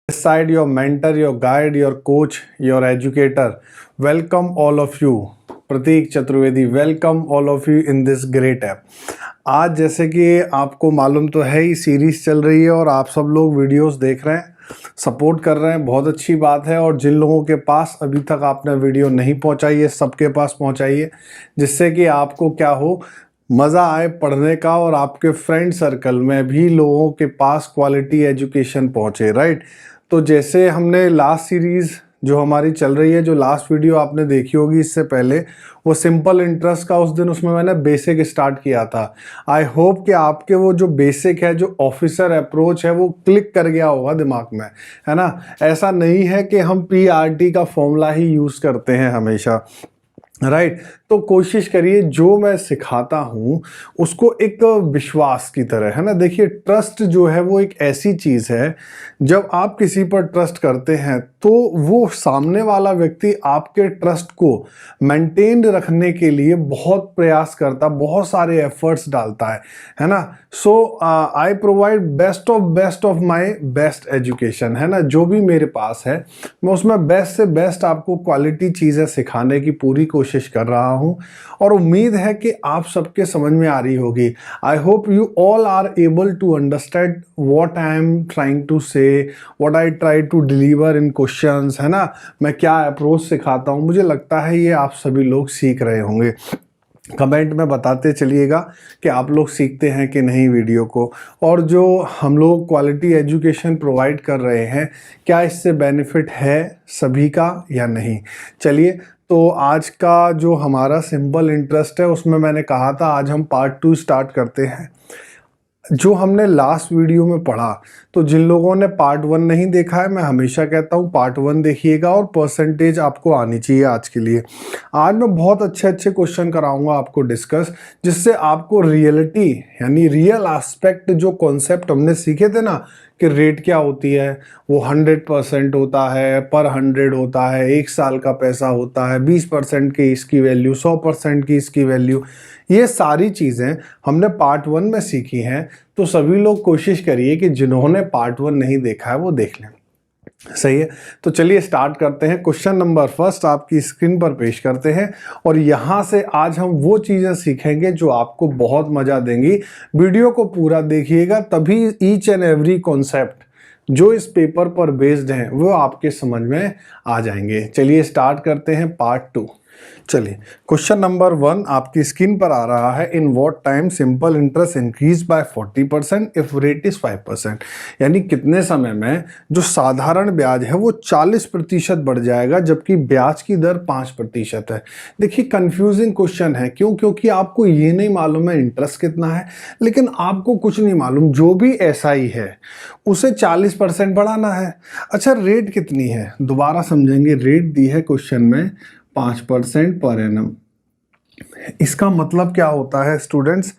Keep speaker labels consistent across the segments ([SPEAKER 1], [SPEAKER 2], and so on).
[SPEAKER 1] This side your mentor, your guide, your coach, your educator. Welcome all of you. Prateek Chaturvedi, welcome all of you in this great app. आज जैसे कि आपको मालूम तो है ही, series चल रही है और आप सब लोग वीडियोस देख रहे हैं, सपोर्ट कर रहे हैं, बहुत अच्छी बात है। और जिन लोगों के पास अभी तक आपने वीडियो नहीं पहुंचाई है, सबके पास पहुंचाइए, जिससे कि आपको क्या हो, मज़ा आए पढ़ने का और आपके फ्रेंड सर्कल में भी लोगों के पास क्वालिटी एजुकेशन पहुंचे, राइट। तो जैसे हमने लास्ट सीरीज़ जो हमारी चल रही है, जो लास्ट वीडियो आपने देखी होगी इससे पहले, वो सिंपल इंटरेस्ट का, उस दिन उसमें मैंने बेसिक स्टार्ट किया था। आई होप कि आपके वो जो बेसिक है, जो ऑफिसर अप्रोच है, वो क्लिक कर गया होगा दिमाग में, है ना। ऐसा नहीं है कि हम PRT का फॉर्मूला ही यूज़ करते हैं हमेशा, राइट। तो कोशिश करिए जो मैं सिखाता हूँ उसको एक विश्वास की तरह, है ना। देखिए, ट्रस्ट जो है वो एक ऐसी चीज़ है, जब आप किसी पर ट्रस्ट करते हैं तो वो सामने वाला व्यक्ति आपके ट्रस्ट को मेंटेन रखने के लिए बहुत प्रयास करता, बहुत सारे एफर्ट्स डालता है ना। So I provide best of my best education, है ना। जो भी मेरे पास है मैं उसमें बेस्ट से बेस्ट आपको क्वालिटी चीज़ें सिखाने की पूरी कोशिश कर रहा हूं और उम्मीद है कि आप सबके समझ में आ रही होगी। I hope you all are able to understand what I am trying to say, what I try to deliver in questions, है ना। मैं क्या अप्रोच सिखाता हूं, मुझे लगता है ये आप सभी लोग सीख रहे होंगे। कमेंट में बताते चलिएगा कि आप लोग सीखते हैं कि नहीं वीडियो को, और जो हम लोग क्वालिटी एजुकेशन प्रोवाइड कर रहे हैं, क्या इससे बेनिफिट है सभी का या नहीं। चलिए, तो आज का जो हमारा सिंपल इंटरेस्ट है उसमें मैंने कहा था आज हम पार्ट 2 स्टार्ट करते हैं। जो हमने लास्ट वीडियो में पढ़ा, तो जिन लोगों ने पार्ट 1 नहीं देखा है, मैं हमेशा कहता हूँ पार्ट 1 देखिएगा और परसेंटेज आपको आनी चाहिए आज के लिए। आज मैं बहुत अच्छे क्वेश्चन कराऊंगा आपको डिस्कस, जिससे आपको रियलिटी यानी रियल एस्पेक्ट, जो कॉन्सेप्ट हमने सीखे थे ना कि रेट क्या होती है, वो 100% होता है, पर 100 होता है, 1 साल का पैसा होता है, 20% की इसकी वैल्यू, 100% की इसकी वैल्यू, ये सारी चीज़ें हमने पार्ट 1 में सीखी हैं। तो सभी लोग कोशिश करिए कि जिन्होंने पार्ट 1 नहीं देखा है वो देख लें, सही है। तो चलिए स्टार्ट करते हैं। क्वेश्चन नंबर फर्स्ट आपकी स्क्रीन पर पेश करते हैं और यहाँ से आज हम वो चीज़ें सीखेंगे जो आपको बहुत मज़ा देंगी। वीडियो को पूरा देखिएगा, तभी ईच एंड एवरी कॉन्सेप्ट जो इस पेपर पर बेस्ड हैं वो आपके समझ में आ जाएंगे। चलिए स्टार्ट करते हैं पार्ट 2। चलिए, क्वेश्चन नंबर 1 आपकी स्क्रीन पर आ रहा है। In what time simple interest increase by 40% if rate is 5%। यानी कितने समय में जो साधारण ब्याज है वो 40% बढ़ जाएगा, जबकि ब्याज की दर 5% है। देखिए, कंफ्यूजिंग क्वेश्चन है। क्यों? क्योंकि आपको ये नहीं मालूम है इंटरेस्ट कितना है, लेकिन आपको कुछ नहीं मालूम जो भी SI है उसे 40% बढ़ाना है। अच्छा, रेट कितनी है, दोबारा समझेंगे। रेट दी है क्वेश्चन में 5% पर एनम। इसका मतलब क्या होता है स्टूडेंट्स,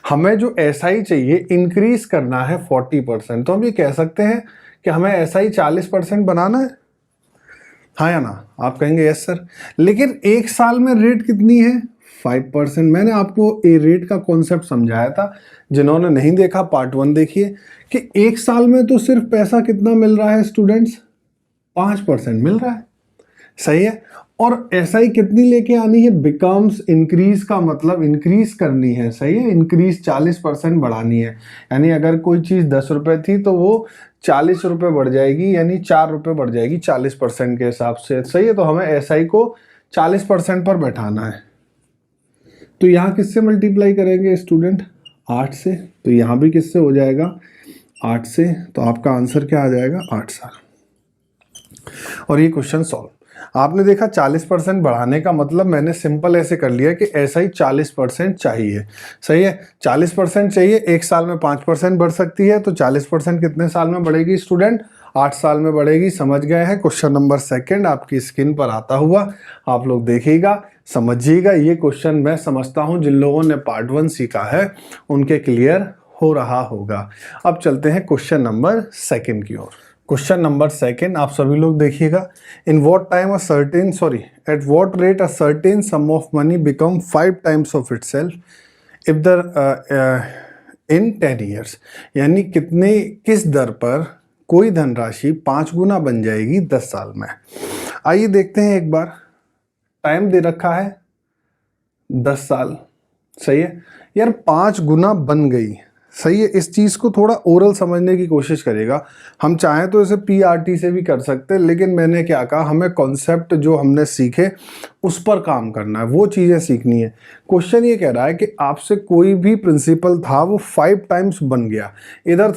[SPEAKER 1] हमें जो SI चाहिए इंक्रीज करना है 40%। तो हम ये कह सकते हैं कि हमें SI 40% बनाना है, हाँ या ना। आप कहेंगे यस सर, लेकिन 1 साल में रेट कितनी है, 5%। मैंने आपको ए रेट का कॉन्सेप्ट समझाया था, जिन्होंने नहीं देखा पार्ट 1 देखिए, कि 1 साल में तो सिर्फ पैसा कितना मिल रहा है स्टूडेंट्स, 5% मिल रहा है, सही है। और SI कितनी लेके आनी है, बिकम्स इंक्रीज का मतलब इंक्रीज करनी है, सही है। इंक्रीज 40% बढ़ानी है, यानी अगर कोई चीज़ 10 रुपये थी तो वो 40 रुपये बढ़ जाएगी, यानी 4 रुपये बढ़ जाएगी 40% के हिसाब से, सही है। तो हमें SI को 40% पर बैठाना है। तो यहाँ किससे मल्टीप्लाई करेंगे स्टूडेंट, 8 से। तो यहाँ भी किससे हो जाएगा, 8 से। तो आपका आंसर क्या आ जाएगा, 8 साल। और ये क्वेश्चन सॉल्व। आपने देखा 40% बढ़ाने का मतलब मैंने सिंपल ऐसे कर लिया कि SI 40% चाहिए, सही है। 40% चाहिए, 1 साल में 5% बढ़ सकती है, तो 40% कितने साल में बढ़ेगी स्टूडेंट, 8 साल में बढ़ेगी। समझ गए हैं। क्वेश्चन नंबर 2 आपकी स्क्रीन पर आता हुआ, आप लोग देखिएगा, समझिएगा। ये क्वेश्चन मैं समझता हूँ जिन लोगों ने पार्ट 1 सीखा है उनके क्लियर हो रहा होगा। अब चलते हैं क्वेश्चन नंबर 2 की ओर। क्वेश्चन नंबर 2 आप सभी लोग देखिएगा। In what time at what rate a certain sum of money become 5 times of itself if the in 10 years. यानी किस दर पर कोई धनराशि 5 गुना बन जाएगी 10 साल में। आइए देखते हैं एक बार। टाइम दे रखा है 10 साल, सही है यार, 5 गुना बन गई, सही है। इस चीज़ को थोड़ा ओरल समझने की कोशिश करेगा। हम चाहें तो इसे पीआरटी से भी कर सकते हैं, लेकिन मैंने क्या कहा, हमें कॉन्सेप्ट जो हमने सीखे उस पर काम करना है, वो चीज़ें सीखनी है। क्वेश्चन ये कह रहा है कि आपसे कोई भी प्रिंसिपल था वो 5 टाइम्स बन गया। इधर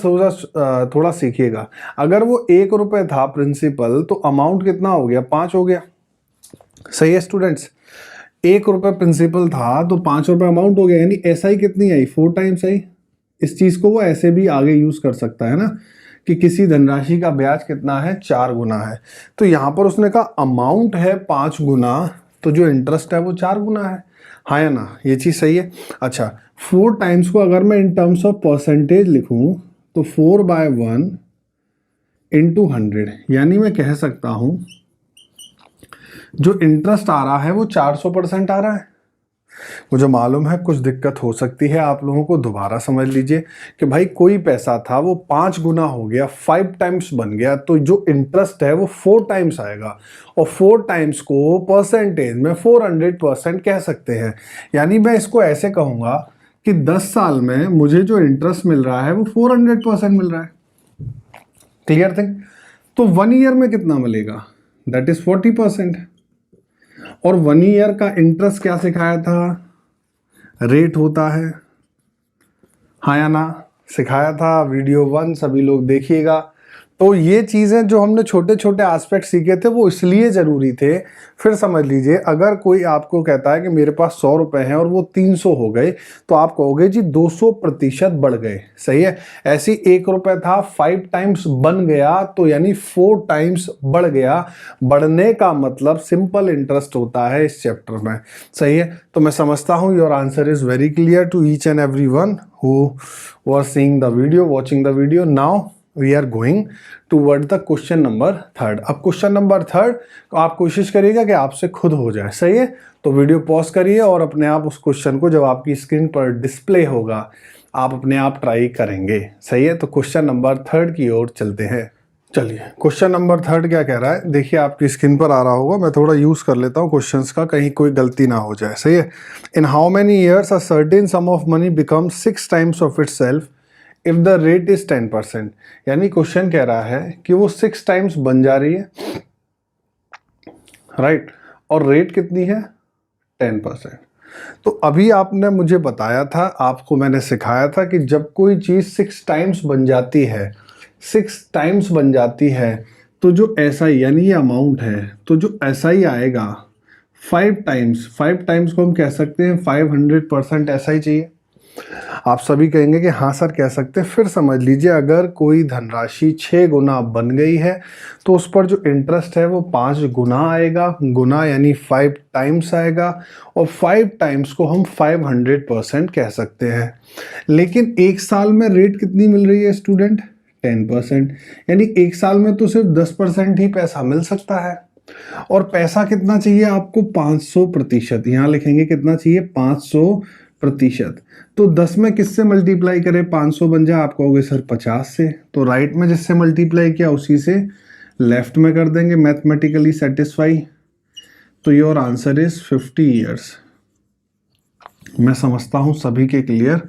[SPEAKER 1] थोड़ा सीखिएगा। अगर वो 1 रुपये था प्रिंसिपल, तो अमाउंट कितना हो गया, 5 हो गया। सही है स्टूडेंट्स, 1 रुपये प्रिंसिपल था तो 5 रुपये अमाउंट हो गया, यानी एसआई कितनी आई, 4 टाइम्स आई। इस चीज़ को वो ऐसे भी आगे यूज़ कर सकता है ना, कि किसी धनराशि का ब्याज कितना है, 4 गुना है। तो यहाँ पर उसने कहा अमाउंट है 5 गुना, तो जो इंटरेस्ट है वो 4 गुना है। हाँ या ना, ये चीज़ सही है। अच्छा, 4 टाइम्स को अगर मैं इन टर्म्स ऑफ परसेंटेज लिखूँ तो 4/1 इंटू 100, यानी मैं कह सकता हूँ जो इंटरेस्ट आ रहा है वो 400% आ रहा है। मुझे मालूम है कुछ दिक्कत हो सकती है आप लोगों को, दोबारा समझ लीजिए कि भाई कोई पैसा था वो 5 गुना हो गया, 5 टाइम्स बन गया, तो जो इंटरेस्ट है वो 4 टाइम्स आएगा, और 4 टाइम्स को परसेंटेज में 400% कह सकते हैं। यानी मैं इसको ऐसे कहूँगा कि 10 साल में मुझे जो इंटरेस्ट मिल रहा है वो 400% मिल रहा है। Clear thing. तो 1 ईयर में कितना मिलेगा, दैट इज 40%। और 1 ईयर का इंटरेस्ट क्या सिखाया था, रेट होता है। हाँ या ना, सिखाया था, वीडियो 1 सभी लोग देखिएगा। तो ये चीज़ें जो हमने छोटे छोटे एस्पेक्ट सीखे थे वो इसलिए ज़रूरी थे। फिर समझ लीजिए, अगर कोई आपको कहता है कि मेरे पास 100 रुपये हैं और वो 300 हो गए, तो आप कहोगे जी 200% बढ़ गए, सही है। ऐसी 1 रुपये था 5 टाइम्स बन गया, तो यानी 4 टाइम्स बढ़ गया। बढ़ने का मतलब सिंपल इंटरेस्ट होता है इस चैप्टर में, सही है। तो मैं समझता हूँ your answer is very clear to each and every one who were seeing the video, watching the video. Now we are going toward the question number 3। अब क्वेश्चन नंबर 3 आप कोशिश करिएगा कि आपसे खुद हो जाए, सही है। तो वीडियो पॉज करिए और अपने आप उस क्वेश्चन को जब आपकी स्क्रीन पर डिस्प्ले होगा आप अपने आप ट्राई करेंगे, सही है। तो क्वेश्चन नंबर 3 की ओर चलते हैं। चलिए, क्वेश्चन नंबर 3 क्या कह रहा है, देखिए आपकी स्क्रीन पर आ रहा होगा। मैं थोड़ा यूज कर लेता हूँ क्वेश्चंस का, कहीं कोई गलती ना हो जाए, सही है। In how many years a certain sum of money become 6 times of itself if the rate is 10%। यानी क्वेश्चन कह रहा है कि वो 6 टाइम्स बन जा रही है, राइट, और रेट कितनी है, 10%। तो अभी आपने मुझे बताया था, आपको मैंने सिखाया था कि जब कोई चीज़ 6 टाइम्स बन जाती है, 6 टाइम्स बन जाती है, तो जो एसआई यानी ये अमाउंट है, तो जो एसआई आएगा 5 टाइम्स, 5 टाइम्स को हम कह सकते हैं 500% एसआई चाहिए। आप सभी कहेंगे कि हाँ सर कह सकते हैं। फिर समझ लीजिए, अगर कोई धनराशि 6 गुना बन गई है तो उस पर जो इंटरेस्ट है वो 5 गुना आएगा, गुना यानी 5 टाइम्स आएगा, और 5 टाइम्स को हम 500% कह सकते हैं। लेकिन 1 साल में रेट कितनी मिल रही है स्टूडेंट, 10%। यानी 1 साल में तो सिर्फ 10% ही पैसा मिल सकता है, और पैसा कितना चाहिए आपको, 500%। यहाँ लिखेंगे कितना चाहिए, 500%। तो 10 में किससे मल्टीप्लाई करें 500 बन जाए, आप कहोगे सर 50 से। तो राइट में जिससे मल्टीप्लाई किया उसी से लेफ्ट में कर देंगे, मैथमेटिकली सेटिस्फाई। तो योर आंसर इज 50 ईयर्स। मैं समझता हूं सभी के क्लियर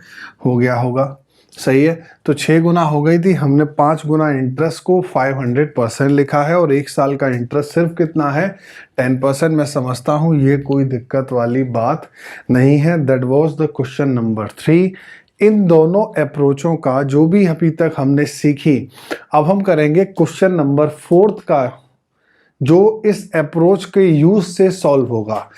[SPEAKER 1] हो गया होगा, सही है। तो 6 गुना हो गई थी, हमने 5 गुना इंटरेस्ट को 500% लिखा है, और 1 साल का इंटरेस्ट सिर्फ कितना है, 10%। मैं समझता हूँ ये कोई दिक्कत वाली बात नहीं है। That was the question number 3। इन दोनों अप्रोचों का जो भी अभी तक हमने सीखी, अब हम करेंगे क्वेश्चन नंबर 4 का, जो इस अप्रोच के यूज से सॉल्व होगा।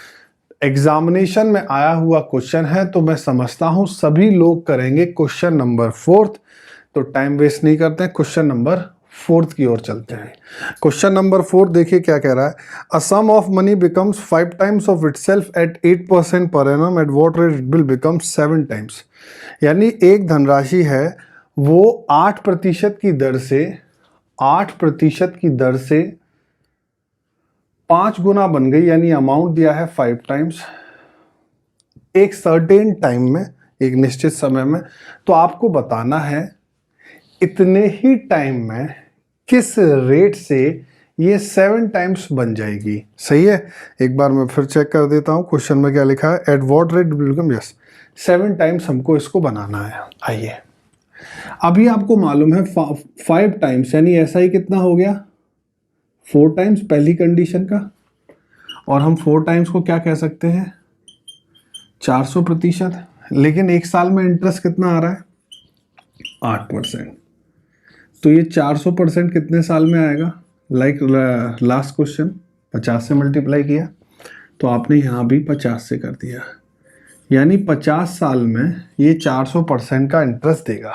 [SPEAKER 1] एग्जामिनेशन में आया हुआ क्वेश्चन है, तो मैं समझता हूं सभी लोग करेंगे क्वेश्चन नंबर 4। तो टाइम वेस्ट नहीं करते हैं, क्वेश्चन नंबर 4 की ओर चलते हैं। क्वेश्चन नंबर 4 देखिए क्या कह रहा है। A sum of money becomes 5 times of itself at 8% per annum, at what rate it will become 7 times. यानी एक धनराशि है वो 8% की दर से 8% की दर से 5 गुना बन गई, यानी अमाउंट दिया है 5 टाइम्स एक सर्टेन टाइम में, एक निश्चित समय में। तो आपको बताना है इतने ही टाइम में किस रेट से ये 7 टाइम्स बन जाएगी। सही है, एक बार मैं फिर चेक कर देता हूँ क्वेश्चन में क्या लिखा है। Eight what rate will become, yes 7 times हमको इसको बनाना है। आइए, अभी आपको मालूम है 5 टाइम्स यानी ऐसा ही कितना हो गया 4 टाइम्स पहली कंडीशन का, और हम 4 टाइम्स को क्या कह सकते हैं 400%। लेकिन एक साल में इंटरेस्ट कितना आ रहा है 8%, तो ये 400% कितने साल में आएगा। लाइक लास्ट क्वेश्चन 50 से मल्टीप्लाई किया तो आपने यहाँ भी 50 से कर दिया, यानी 50 साल में ये 400% का इंटरेस्ट देगा।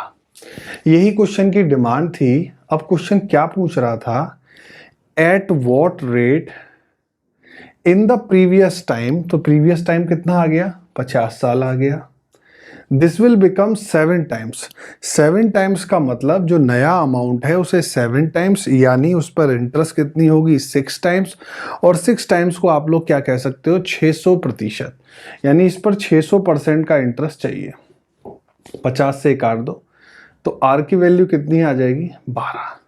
[SPEAKER 1] यही क्वेश्चन की डिमांड थी। अब क्वेश्चन क्या पूछ रहा था, at what rate in the previous time, तो प्रीवियस टाइम कितना आ गया 50 साल आ गया। This will become 7 times. 7 times का मतलब जो नया अमाउंट है उसे 7 टाइम्स, यानी उस पर इंटरेस्ट कितनी होगी 6 टाइम्स, और 6 टाइम्स को आप लोग क्या कह सकते हो 600%, यानी इस पर 600% का इंटरेस्ट चाहिए। 50 से काट दो तो आर की वैल्यू कितनी आ जाएगी 12,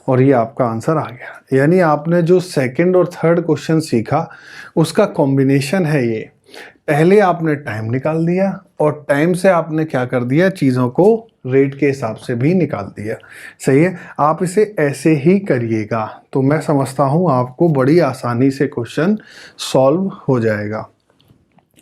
[SPEAKER 1] और ये आपका आंसर आ गया। यानी आपने जो सेकंड और थर्ड क्वेश्चन सीखा उसका कॉम्बिनेशन है ये। पहले आपने टाइम निकाल दिया और टाइम से आपने क्या कर दिया चीज़ों को रेट के हिसाब से भी निकाल दिया। सही है, आप इसे ऐसे ही करिएगा तो मैं समझता हूँ आपको बड़ी आसानी से क्वेश्चन सॉल्व हो जाएगा।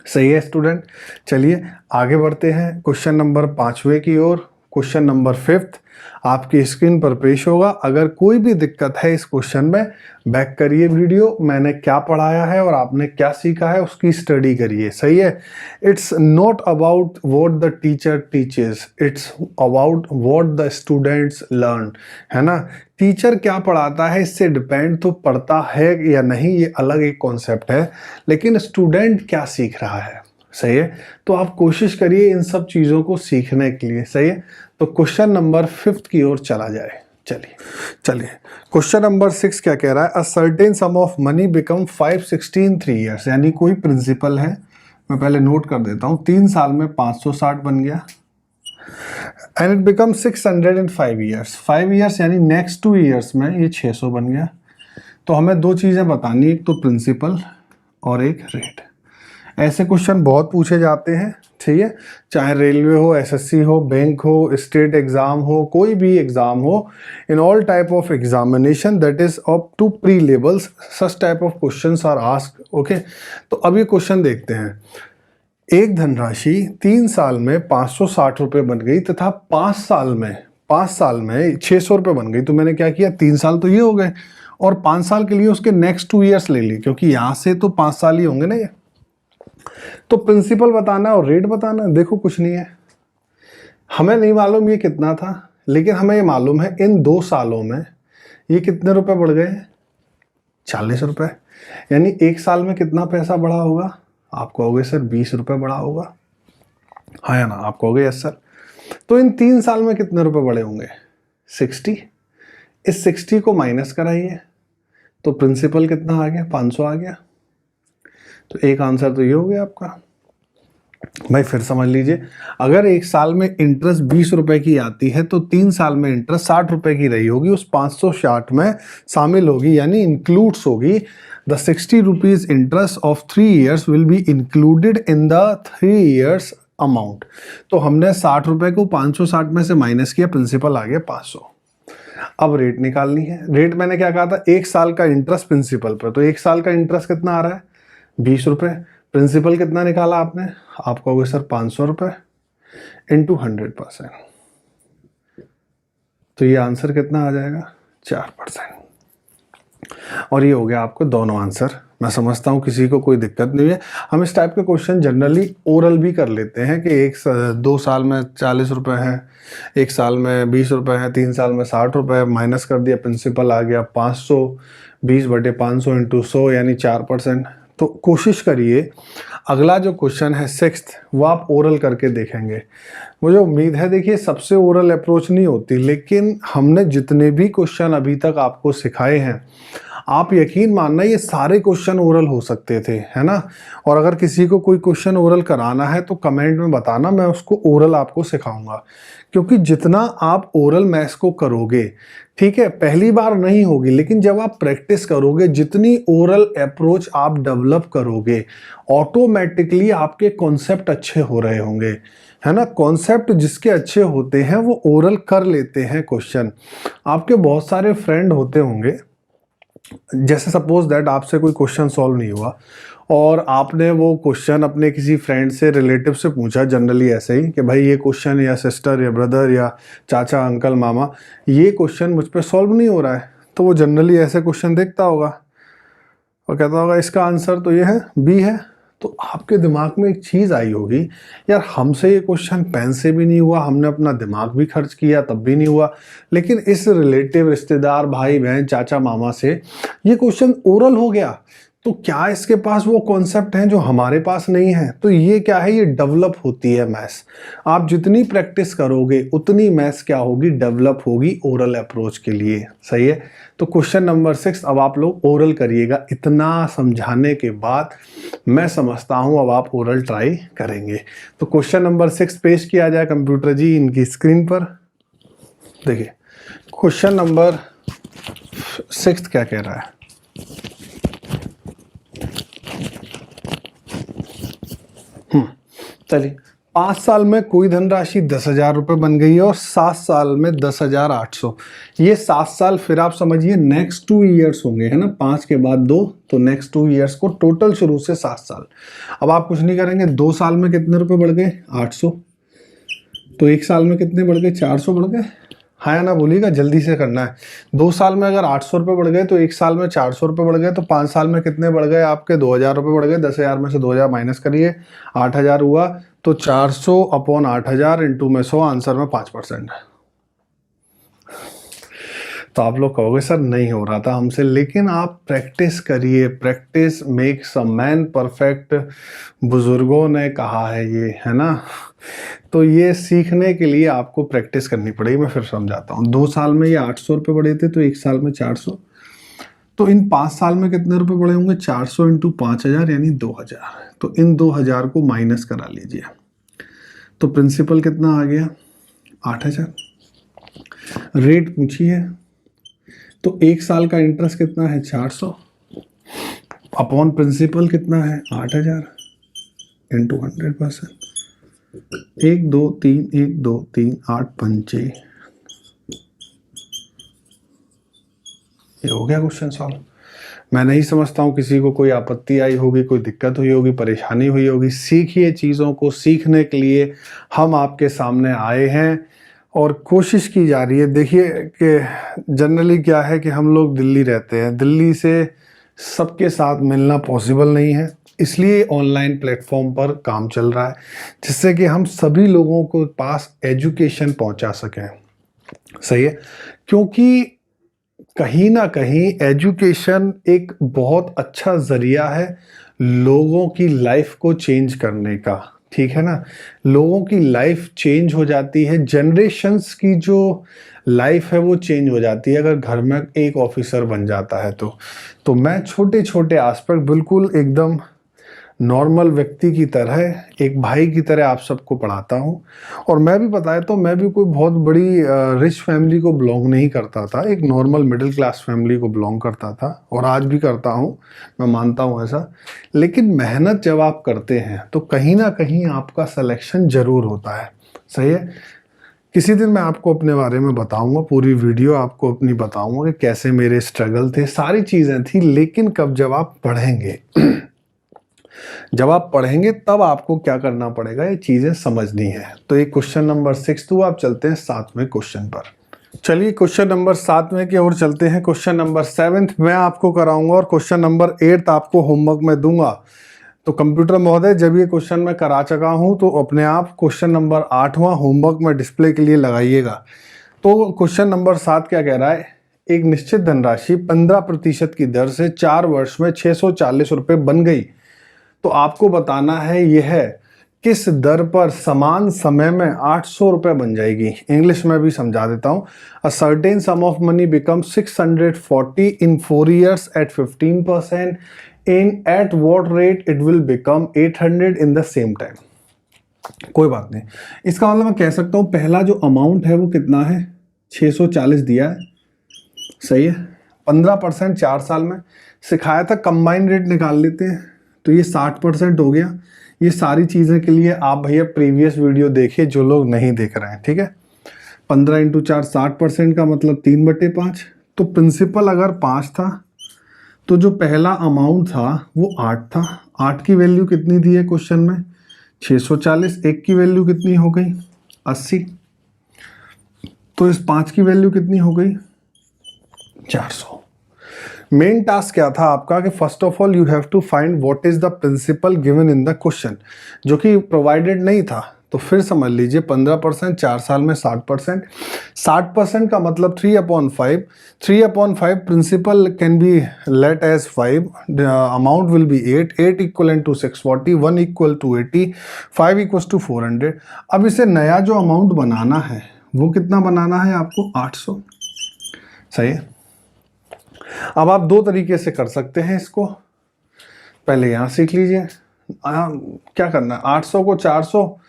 [SPEAKER 1] सही है स्टूडेंट, चलिए आगे बढ़ते हैं क्वेश्चन नंबर 5वें की ओर। क्वेश्चन नंबर 5 आपकी स्क्रीन पर पेश होगा। अगर कोई भी दिक्कत है इस क्वेश्चन में, बैक करिए वीडियो, मैंने क्या पढ़ाया है और आपने क्या सीखा है उसकी स्टडी करिए। सही है, it's not about what the teacher teaches, it's about what the students learn, है ना। टीचर क्या पढ़ाता है इससे डिपेंड तो पढ़ता है या नहीं ये अलग एक कॉन्सेप्ट है, लेकिन स्टूडेंट क्या सीख रहा है। सही है, तो आप कोशिश करिए इन सब चीज़ों को सीखने के लिए। सही है, तो क्वेश्चन नंबर 5 की ओर चला जाए। चलिए क्वेश्चन नंबर 6 क्या कह रहा है, अ certain sum of money become 516 3 years, यानी कोई प्रिंसिपल है, मैं पहले नोट कर देता हूँ, 3 साल में 560 बन गया, and it become 600 in 5 years. 5 years यानी नेक्स्ट 2 ईयर्स में ये 600 बन गया। तो हमें 2 चीज़ें बतानी, एक तो प्रिंसिपल और एक रेट। ऐसे क्वेश्चन बहुत पूछे जाते हैं, ठीक है, चाहे रेलवे हो, एसएससी हो, बैंक हो, स्टेट एग्जाम हो, कोई भी एग्जाम हो, in all type of examination that is up to pre levels such type of questions are asked. Okay, तो अब ये क्वेश्चन देखते हैं। एक धनराशि 3 साल में 560 रुपये बन गई तथा 5 साल में 600 रुपये बन गई। तो मैंने क्या किया, 3 साल तो ये हो गए और 5 साल के लिए उसके नेक्स्ट 2 ईयर्स ले ली, क्योंकि यहाँ से तो 5 साल ही होंगे ना ये। तो प्रिंसिपल बताना और रेट बताना, देखो कुछ नहीं है, हमें नहीं मालूम ये कितना था, लेकिन हमें ये मालूम है इन 2 सालों में ये कितने रुपए बढ़ गए 40 रुपए, यानी एक साल में कितना पैसा बढ़ा होगा। आप कहोगे सर 20 रुपए बढ़ा होगा, हाँ या ना, आप कहोगे यस सर। तो इन 3 साल में कितने रुपए बढ़े होंगे 60। इस 60 को माइनस कराइए तो प्रिंसिपल कितना आ गया 500 आ गया। तो एक आंसर तो ये हो गया आपका। भाई फिर समझ लीजिए, अगर एक साल में इंटरेस्ट 20 रुपए की आती है तो 3 साल में इंटरेस्ट 60 रुपए की रही होगी, उस 560 में शामिल होगी, यानी इंक्लूड्स होगी। The 60 rupees interest of 3 years will be included in the 3 years amount. तो हमने 60 रुपए को 560 में से माइनस किया, प्रिंसिपल आ गया 500। अब रेट निकालनी है। रेट मैंने क्या कहा था, एक साल का इंटरेस्ट प्रिंसिपल पर, तो एक साल का इंटरेस्ट कितना आ रहा है 20 रुपये। प्रिंसिपल कितना निकाला आपने, आप कहोगे सर 500 रुपये इंटू 100%, तो ये आंसर कितना आ जाएगा 4%। और ये हो गया आपको दोनों आंसर। मैं समझता हूँ किसी को कोई दिक्कत नहीं है। हम इस टाइप के क्वेश्चन जनरली ओरल भी कर लेते हैं कि 2 साल में 40 रुपये है, 1 साल में 20 रुपये है, 3 साल में 60 रुपये, माइनस कर दिया, प्रिंसिपल आ गया 500, 20/500 इंटू 100 यानी 4%। तो कोशिश करिए अगला जो क्वेश्चन है 6th वो आप ओरल करके देखेंगे। मुझे उम्मीद है, देखिए सबसे ओरल अप्रोच नहीं होती, लेकिन हमने जितने भी क्वेश्चन अभी तक आपको सिखाए हैं आप यकीन मानना ये सारे क्वेश्चन ओरल हो सकते थे, है ना। और अगर किसी को कोई क्वेश्चन ओरल कराना है तो कमेंट में बताना, मैं उसको ओरल आपको सिखाऊंगा। क्योंकि जितना आप ओरल मैथ्स को करोगे, ठीक है, पहली बार नहीं होगी, लेकिन जब आप प्रैक्टिस करोगे, जितनी ओरल अप्रोच आप डेवलप करोगे, ऑटोमेटिकली आपके कॉन्सेप्ट अच्छे हो रहे होंगे, है ना। कॉन्सेप्ट जिसके अच्छे होते हैं वो ओरल कर लेते हैं क्वेश्चन। आपके बहुत सारे फ्रेंड होते होंगे, जैसे सपोज दैट आपसे कोई क्वेश्चन सॉल्व नहीं हुआ और आपने वो क्वेश्चन अपने किसी फ्रेंड से, रिलेटिव से पूछा, जनरली ऐसे ही कि भाई ये क्वेश्चन, या सिस्टर या ब्रदर या चाचा अंकल मामा, ये क्वेश्चन मुझ पे सॉल्व नहीं हो रहा है। तो वो जनरली ऐसे क्वेश्चन देखता होगा और कहता होगा इसका आंसर तो ये है, बी है। तो आपके दिमाग में एक चीज़ आई होगी, यार हमसे ये क्वेश्चन पेन से भी नहीं हुआ, हमने अपना दिमाग भी खर्च किया तब भी नहीं हुआ, लेकिन इस रिलेटिव, रिश्तेदार, भाई बहन, चाचा मामा से ये क्वेश्चन ओरल हो गया। तो क्या इसके पास वो कॉन्सेप्ट हैं जो हमारे पास नहीं है? तो ये क्या है, ये डेवलप होती है मैथ्स। आप जितनी प्रैक्टिस करोगे उतनी मैथ्स क्या होगी, डेवलप होगी ओरल अप्रोच के लिए। सही है। तो क्वेश्चन नंबर 6 अब आप लोग ओरल करिएगा। इतना समझाने के बाद मैं समझता हूं अब आप ओरल ट्राई करेंगे। तो क्वेश्चन नंबर 6 पेश किया जाए कंप्यूटर जी इनकी स्क्रीन पर। देखिए क्वेश्चन नंबर 6 क्या कह रहा है। चलिए, 5 साल में कोई धनराशि 10,000 रुपये बन गई है और 7 साल में 10,800। ये 7 साल फिर आप समझिए नेक्स्ट 2 ईयर्स होंगे, है ना। 5 के बाद 2 तो नेक्स्ट 2 ईयर्स को टोटल शुरू से 7 साल। अब आप कुछ नहीं करेंगे, 2 साल में कितने रुपए बढ़ गए, 800। तो 1 साल में कितने बढ़ गए, 400 बढ़ गए। हाँ या ना बोलिएगा, जल्दी से करना है। 2 साल में अगर 800 रुपये बढ़ गए तो 1 साल में 400 रुपये बढ़ गए, तो 5 साल में कितने बढ़ गए आपके, 2,000 रुपये बढ़ गए। 10,000 में से 2,000 माइनस करिए, 8,000 हुआ। तो 400 अपॉन 8,000 इंटू में 100, आंसर में 5%। तो आप लोग कहोगे सर नहीं हो रहा था हमसे, लेकिन आप प्रैक्टिस करिए। Practice makes a man perfect, बुजुर्गों ने कहा है ये, है ना। तो ये सीखने के लिए आपको प्रैक्टिस करनी पड़ेगी। मैं फिर समझाता हूँ। 2 साल में ये 800 रुपये बढ़े थे, तो 1 साल में 400। तो इन 5 साल में कितने रुपए बढ़े होंगे, 400 इंटू 5,000 यानी 2,000। तो इन 2,000 को माइनस करा लीजिए। तो प्रिंसिपल कितना आ गया, 8,000। रेट पूछी है, तो 1 साल का इंटरेस्ट कितना है, 400 अपॉन प्रिंसिपल कितना है, 8,000 इंटू 100%। 1 2 3 1 2 3 8 5 6। ये हो गया क्वेश्चन सॉल्व। मैं नहीं समझता हूँ किसी को कोई आपत्ति आई होगी, कोई दिक्कत हुई होगी, परेशानी हुई होगी। सीखिए, चीज़ों को सीखने के लिए हम आपके सामने आए हैं और कोशिश की जा रही है। देखिए कि जनरली क्या है कि हम लोग दिल्ली रहते हैं, दिल्ली से सबके साथ मिलना पॉसिबल नहीं है, इसलिए ऑनलाइन प्लेटफॉर्म पर काम चल रहा है, जिससे कि हम सभी लोगों को पास एजुकेशन पहुंचा सकें। सही है। क्योंकि कहीं ना कहीं एजुकेशन एक बहुत अच्छा जरिया है लोगों की लाइफ को चेंज करने का। ठीक है ना। लोगों की लाइफ चेंज हो जाती है, जनरेशन्स की जो लाइफ है वो चेंज हो जाती है अगर घर में एक ऑफिसर बन जाता है तो मैं छोटे छोटे एस्पेक्ट बिल्कुल एकदम नॉर्मल व्यक्ति की तरह, एक भाई की तरह आप सबको पढ़ाता हूँ। और मैं भी बताया तो मैं भी कोई बहुत बड़ी रिच फैमिली को बिलोंग नहीं करता था, एक नॉर्मल मिडिल क्लास फैमिली को बिलोंग करता था और आज भी करता हूँ, मैं मानता हूँ ऐसा। लेकिन मेहनत जब आप करते हैं तो कहीं ना कहीं आपका सिलेक्शन ज़रूर होता है। सही है। किसी दिन मैं आपको अपने बारे में बताऊंगा, पूरी वीडियो आपको अपनी बताऊंगा कि कैसे मेरे स्ट्रगल थे, सारी चीज़ें थी। लेकिन कब, जब आप पढ़ेंगे जब आप पढ़ेंगे तब आपको क्या करना पड़ेगा, ये चीजें समझनी है। तो ये क्वेश्चन नंबर 6 हुआ। आप चलते हैं 7वें क्वेश्चन पर। चलिए क्वेश्चन नंबर 7वें की ओर चलते हैं। क्वेश्चन नंबर 7 मैं आपको कराऊंगा और क्वेश्चन नंबर 8 आपको होमवर्क में दूंगा। तो कंप्यूटर महोदय जब ये क्वेश्चन मैं करा चुका हूं तो अपने आप क्वेश्चन नंबर 8वां होमवर्क में डिस्प्ले के लिए लगाइएगा। तो क्वेश्चन नंबर 7 क्या कह रहा है, एक निश्चित धनराशि 15% की दर से 4 वर्ष में 640 रुपये बन गई। तो आपको बताना है यह किस दर पर समान समय में 800 रुपये बन जाएगी। इंग्लिश में भी समझा देता हूँ। A certain sum of money become 640 in 4 years at 15%, in at what rate it will become 800 in the same time. कोई बात नहीं, इसका मतलब मैं कह सकता हूँ पहला जो अमाउंट है वो कितना है, 640 दिया है, सही है। 15% 4 साल में सिखाया था, कंबाइंड रेट निकाल लेते हैं, तो ये 60% हो गया। ये सारी चीज़ें के लिए आप भैया प्रीवियस वीडियो देखिए जो लोग नहीं देख रहे हैं, ठीक है। 15 इंटू 4 60% का मतलब 3/5। तो प्रिंसिपल अगर 5 था तो जो पहला अमाउंट था वो 8 था। 8 की वैल्यू कितनी दी है क्वेश्चन में, 640। 1 की वैल्यू कितनी हो गई, 80। तो इस 5 की वैल्यू कितनी हो गई, 400। मेन टास्क क्या था आपका कि first of all you have to find what is the principal given in the question, जो कि प्रोवाइडेड नहीं था। तो फिर समझ लीजिए 15% 4 साल में 60%। 60% का मतलब 3/5। 3/5 principal can be let as 5, amount will be 8, 8 equal to 640, 1 equal to 80, 5 equal to 400। अब इसे नया जो अमाउंट बनाना है वो कितना बनाना है आपको, 800, सही है। अब आप दो तरीके से कर सकते हैं इसको, पहले यहाँ सीख लीजिए। क्या करना है, 800 को 400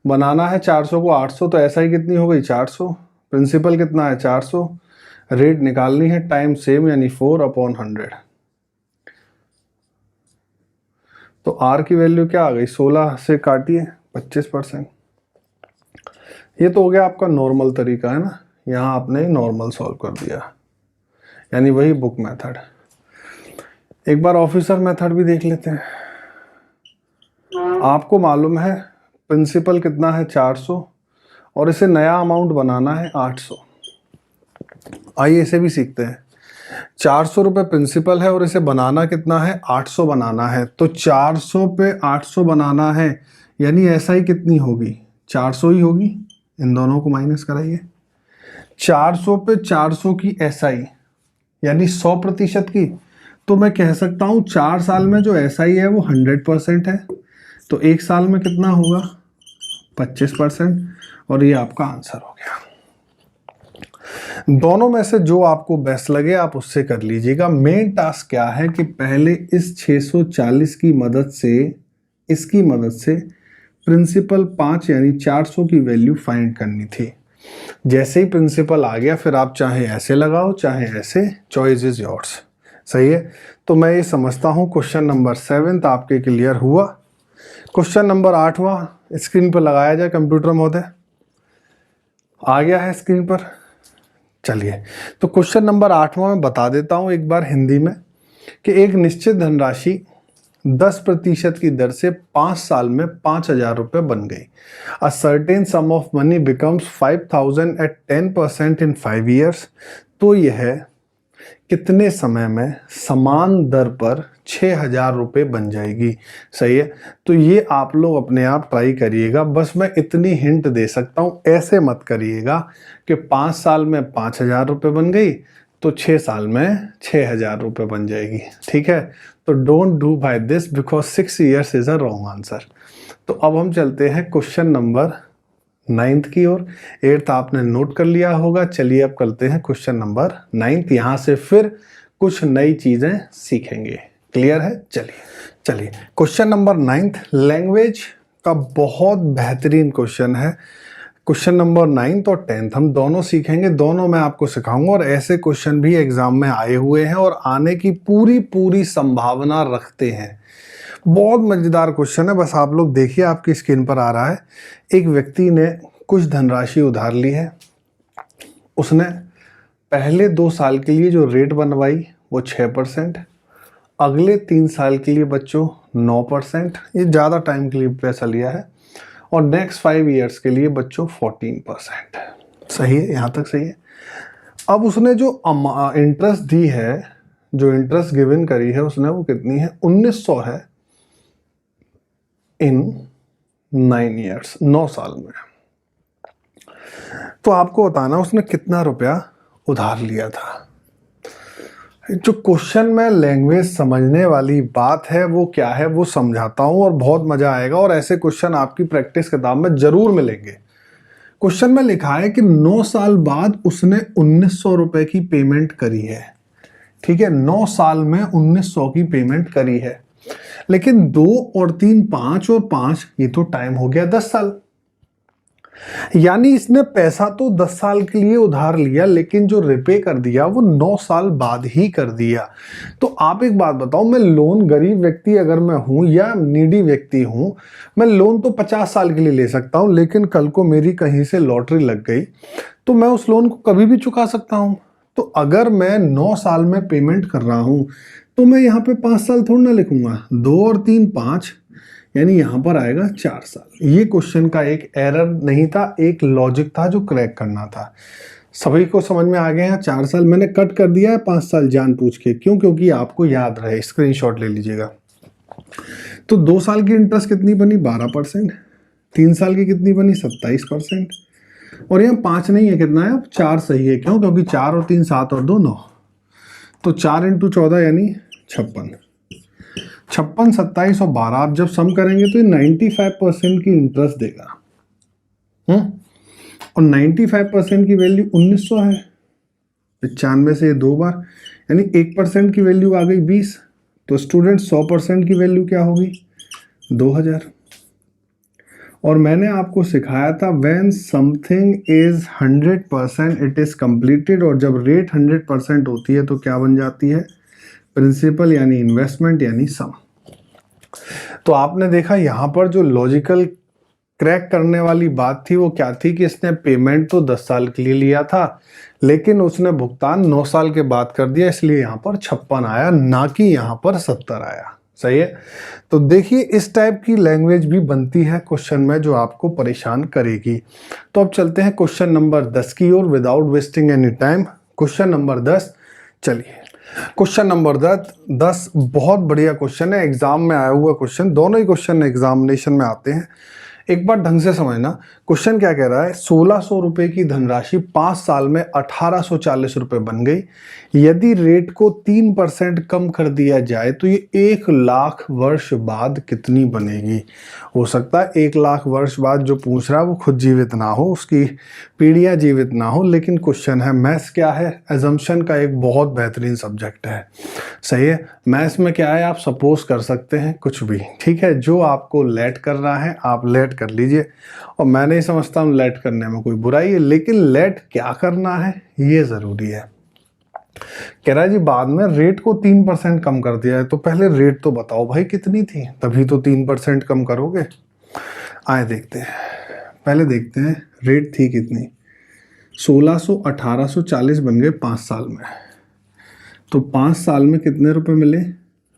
[SPEAKER 1] बनाना है, 400 को 800, तो ऐसा ही कितनी हो गई, 400। प्रिंसिपल कितना है, 400। रेट निकालनी है, टाइम सेम यानी 4/100। तो आर की वैल्यू क्या आ गई, 16 से काटिए 25%। ये तो हो गया आपका नॉर्मल तरीका, है ना। यहाँ आपने नॉर्मल सॉल्व कर दिया, यानी वही बुक मेथड। एक बार ऑफिसर मेथड भी देख लेते हैं। आपको मालूम है प्रिंसिपल कितना है, 400, और इसे नया अमाउंट बनाना है 800। आइए इसे भी सीखते हैं। 400 रुपये प्रिंसिपल है और इसे बनाना कितना है, 800 बनाना है। तो 400 पे 800 बनाना है, यानी एसआई कितनी होगी, 400 ही होगी। इन दोनों को माइनस कराइए। 400 पे 400 की एसआई यानी 100% की। तो मैं कह सकता हूँ 4 साल में जो एसआई है वो 100% है। तो 1 साल में कितना होगा, 25%। और ये आपका आंसर हो गया। दोनों में से जो आपको बेस्ट लगे आप उससे कर लीजिएगा। मेन टास्क क्या है कि पहले इस 640 की मदद से, इसकी मदद से प्रिंसिपल 5 यानी 400 की वैल्यू फाइंड करनी थी। जैसे ही प्रिंसिपल आ गया फिर आप चाहे ऐसे लगाओ चाहे ऐसे, चॉइस इज योर्स, सही है। तो मैं ये समझता हूँ क्वेश्चन नंबर 7 आपके क्लियर हुआ। क्वेश्चन नंबर 8वां स्क्रीन पर लगाया जाए कंप्यूटर महोदय, आ गया है स्क्रीन पर। चलिए तो क्वेश्चन नंबर 8वां मैं बता देता हूँ एक बार हिंदी में कि एक निश्चित धनराशि 10% की दर से 5 साल में 5,000 रुपये बन गई। A certain sum of money becomes 5,000 at 10% in 5 years। तो यह कितने समय में समान दर पर 6,000 रुपये बन जाएगी, सही है। तो ये आप लोग अपने आप ट्राई करिएगा। बस मैं इतनी हिंट दे सकता हूँ, ऐसे मत करिएगा कि 5 साल में 5,000 रुपये बन गई तो 6 साल में 6,000 रुपये बन जाएगी, ठीक है। तो don't do by this because 6 years is a wrong answer. तो अब हम चलते हैं क्वेश्चन नंबर 9th की ओर। 8th आपने नोट कर लिया होगा। चलिए अब करते हैं क्वेश्चन नंबर 9th। यहाँ से फिर कुछ नई चीजें सीखेंगे, क्लियर है। चलिए क्वेश्चन नंबर 9th लैंग्वेज का बहुत बेहतरीन क्वेश्चन है। क्वेश्चन नंबर 9th और 10th हम दोनों सीखेंगे, दोनों मैं आपको सिखाऊंगा। और ऐसे क्वेश्चन भी एग्जाम में आए हुए हैं और आने की पूरी संभावना रखते हैं। बहुत मजेदार क्वेश्चन है, बस आप लोग देखिए, आपकी स्क्रीन पर आ रहा है। एक व्यक्ति ने कुछ धनराशि उधार ली है। उसने पहले 2 साल के लिए जो रेट बनवाई वो 6%, अगले 3 साल के लिए बच्चों 9%, ये ज़्यादा टाइम के लिए पैसा लिया है, और नेक्स्ट 5 years के लिए बच्चों 14%। सही है, यहाँ तक सही है। अब उसने जो इंटरेस्ट दी है, जो इंटरेस्ट गिवन करी है उसने, वो कितनी है, 1900 है इन 9 years, 9 साल में। तो आपको बताना उसने कितना रुपया उधार लिया था। जो क्वेश्चन में लैंग्वेज समझने वाली बात है वो क्या है वो समझाता हूँ और बहुत मजा आएगा, और ऐसे क्वेश्चन आपकी प्रैक्टिस किताब में जरूर मिलेंगे। क्वेश्चन में लिखा है कि 9 साल बाद उसने 1900 रुपए की पेमेंट करी है। ठीक है, 9 साल में 1900 की पेमेंट करी है, लेकिन 2 और 3 5 और 5 ये तो टाइम हो गया 10 साल। यानी इसने पैसा तो 10 साल के लिए उधार लिया, लेकिन जो रिपे कर दिया वो 9 साल बाद ही कर दिया। तो आप एक बात बताओ, मैं लोन गरीब व्यक्ति अगर मैं हूं या नीडी व्यक्ति हूं, मैं लोन तो 50 साल के लिए ले सकता हूं, लेकिन कल को मेरी कहीं से लॉटरी लग गई तो मैं उस लोन को कभी भी चुका सकता हूं। तो अगर मैं 9 साल में पेमेंट कर रहा हूं तो मैं यहाँ पे 5 साल थोड़ा ना लिखूंगा, 2 और 3 5, यानी यहां पर आएगा 4 साल। ये क्वेश्चन का एक एरर नहीं था, एक लॉजिक था जो क्रैक करना था। सभी को समझ में आ गए हैं? 4 साल मैंने कट कर दिया है 5 साल जान पूछ के, क्यों? क्योंकि आपको याद रहे, स्क्रीनशॉट ले लीजिएगा। तो 2 साल की इंटरेस्ट कितनी बनी? 12%। 3 साल की कितनी बनी? 27%। और यहाँ 5 नहीं है, कितना है? अब 4 सही है। क्यों? क्योंकि 4 और 3 7 और 2 9, तो 4 × 14 यानी 56। 56, 27 और 12 आप जब सम करेंगे तो ये 95% की इंटरेस्ट देगा। और 95% की वैल्यू 1900 है, 95 से 2 बार, यानी 1% की वैल्यू आ गई 20। तो स्टूडेंट 100% की वैल्यू क्या होगी? 2000। और मैंने आपको सिखाया था when something is 100% it is completed, और जब रेट 100% होती है तो क्या बन जाती है? प्रिंसिपल यानी इन्वेस्टमेंट यानी सम। तो आपने देखा यहां पर जो लॉजिकल क्रैक करने वाली बात थी वो क्या थी कि इसने पेमेंट तो 10 साल के लिए लिया था, लेकिन उसने भुगतान 9 साल के बाद कर दिया, इसलिए यहां पर 56 आया, ना कि यहां पर 70 आया। सही है? तो देखिए इस टाइप की लैंग्वेज भी बनती है क्वेश्चन में जो आपको परेशान करेगी। तो अब चलते हैं क्वेश्चन नंबर 10 की ओर without wasting any time. Question number 10, चलिए क्वेश्चन नंबर 10 बहुत बढ़िया क्वेश्चन है, एग्जाम में आया हुआ क्वेश्चन, दोनों ही क्वेश्चन एग्जामिनेशन में आते हैं। एक बार ढंग से समझना, क्वेश्चन क्या कह रहा है? 1600 रुपए की धनराशि 5 साल में 1840 रुपए बन गई। यदि रेट को 3% कम कर दिया जाए तो ये 1 लाख वर्ष बाद कितनी बनेगी? हो सकता है 1 लाख वर्ष बाद जो पूछ रहा है वो खुद जीवित ना हो, उसकी पीढ़ियां जीवित ना हो, लेकिन क्वेश्चन है। मैथ्स क्या है? एजम्पशन का एक बहुत बेहतरीन सब्जेक्ट है। सही है? मैथ्स में क्या है, आप सपोज कर सकते हैं कुछ भी। ठीक है, जो आपको लेट करना है आप लेट कर लीजिए, और मैं नहीं समझता हूँ लेट करने में कोई बुराई है, लेकिन लेट क्या करना है ये जरूरी है। कह रहा है जी बाद में रेट को 3% कम कर दिया है, तो पहले रेट तो बताओ भाई कितनी थी, तभी तो 3% कम करोगे। आए देखते हैं, पहले देखते हैं रेट थी कितनी। 1600 1840 बन गए 5 साल में, तो 5 साल में कितने रुपए मिले?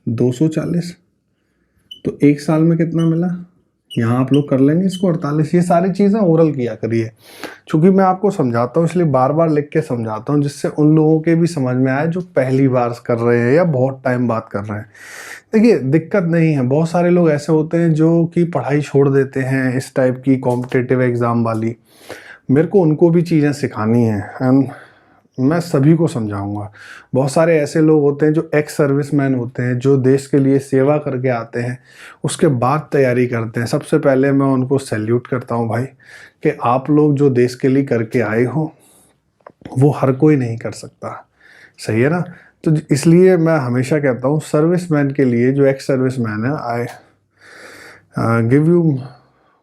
[SPEAKER 1] 240। तो 1 साल में कितना मिला? यहाँ आप लोग कर लेंगे इसको 48। ये सारी चीज़ें ओरल किया करिए, क्योंकि मैं आपको समझाता हूँ इसलिए बार बार लिख के समझाता हूँ, जिससे उन लोगों के भी समझ में आए जो पहली बार कर रहे हैं या बहुत टाइम बाद कर रहे हैं। देखिए दिक्कत नहीं है, बहुत सारे लोग ऐसे होते हैं जो कि पढ़ाई छोड़ देते हैं इस टाइप की कॉम्पिटिटिव एग्ज़ाम वाली। मेरे को उनको भी चीज़ें सिखानी है एंड मैं सभी को समझाऊंगा। बहुत सारे ऐसे लोग होते हैं जो एक्स सर्विसमैन होते हैं, जो देश के लिए सेवा करके आते हैं, उसके बाद तैयारी करते हैं। सबसे पहले मैं उनको सैल्यूट करता हूं भाई, कि आप लोग जो देश के लिए करके आए हो वो हर कोई नहीं कर सकता। सही है ना? तो इसलिए मैं हमेशा कहता हूँ सर्विसमैन के लिए, जो एक्स सर्विसमैन है, I give you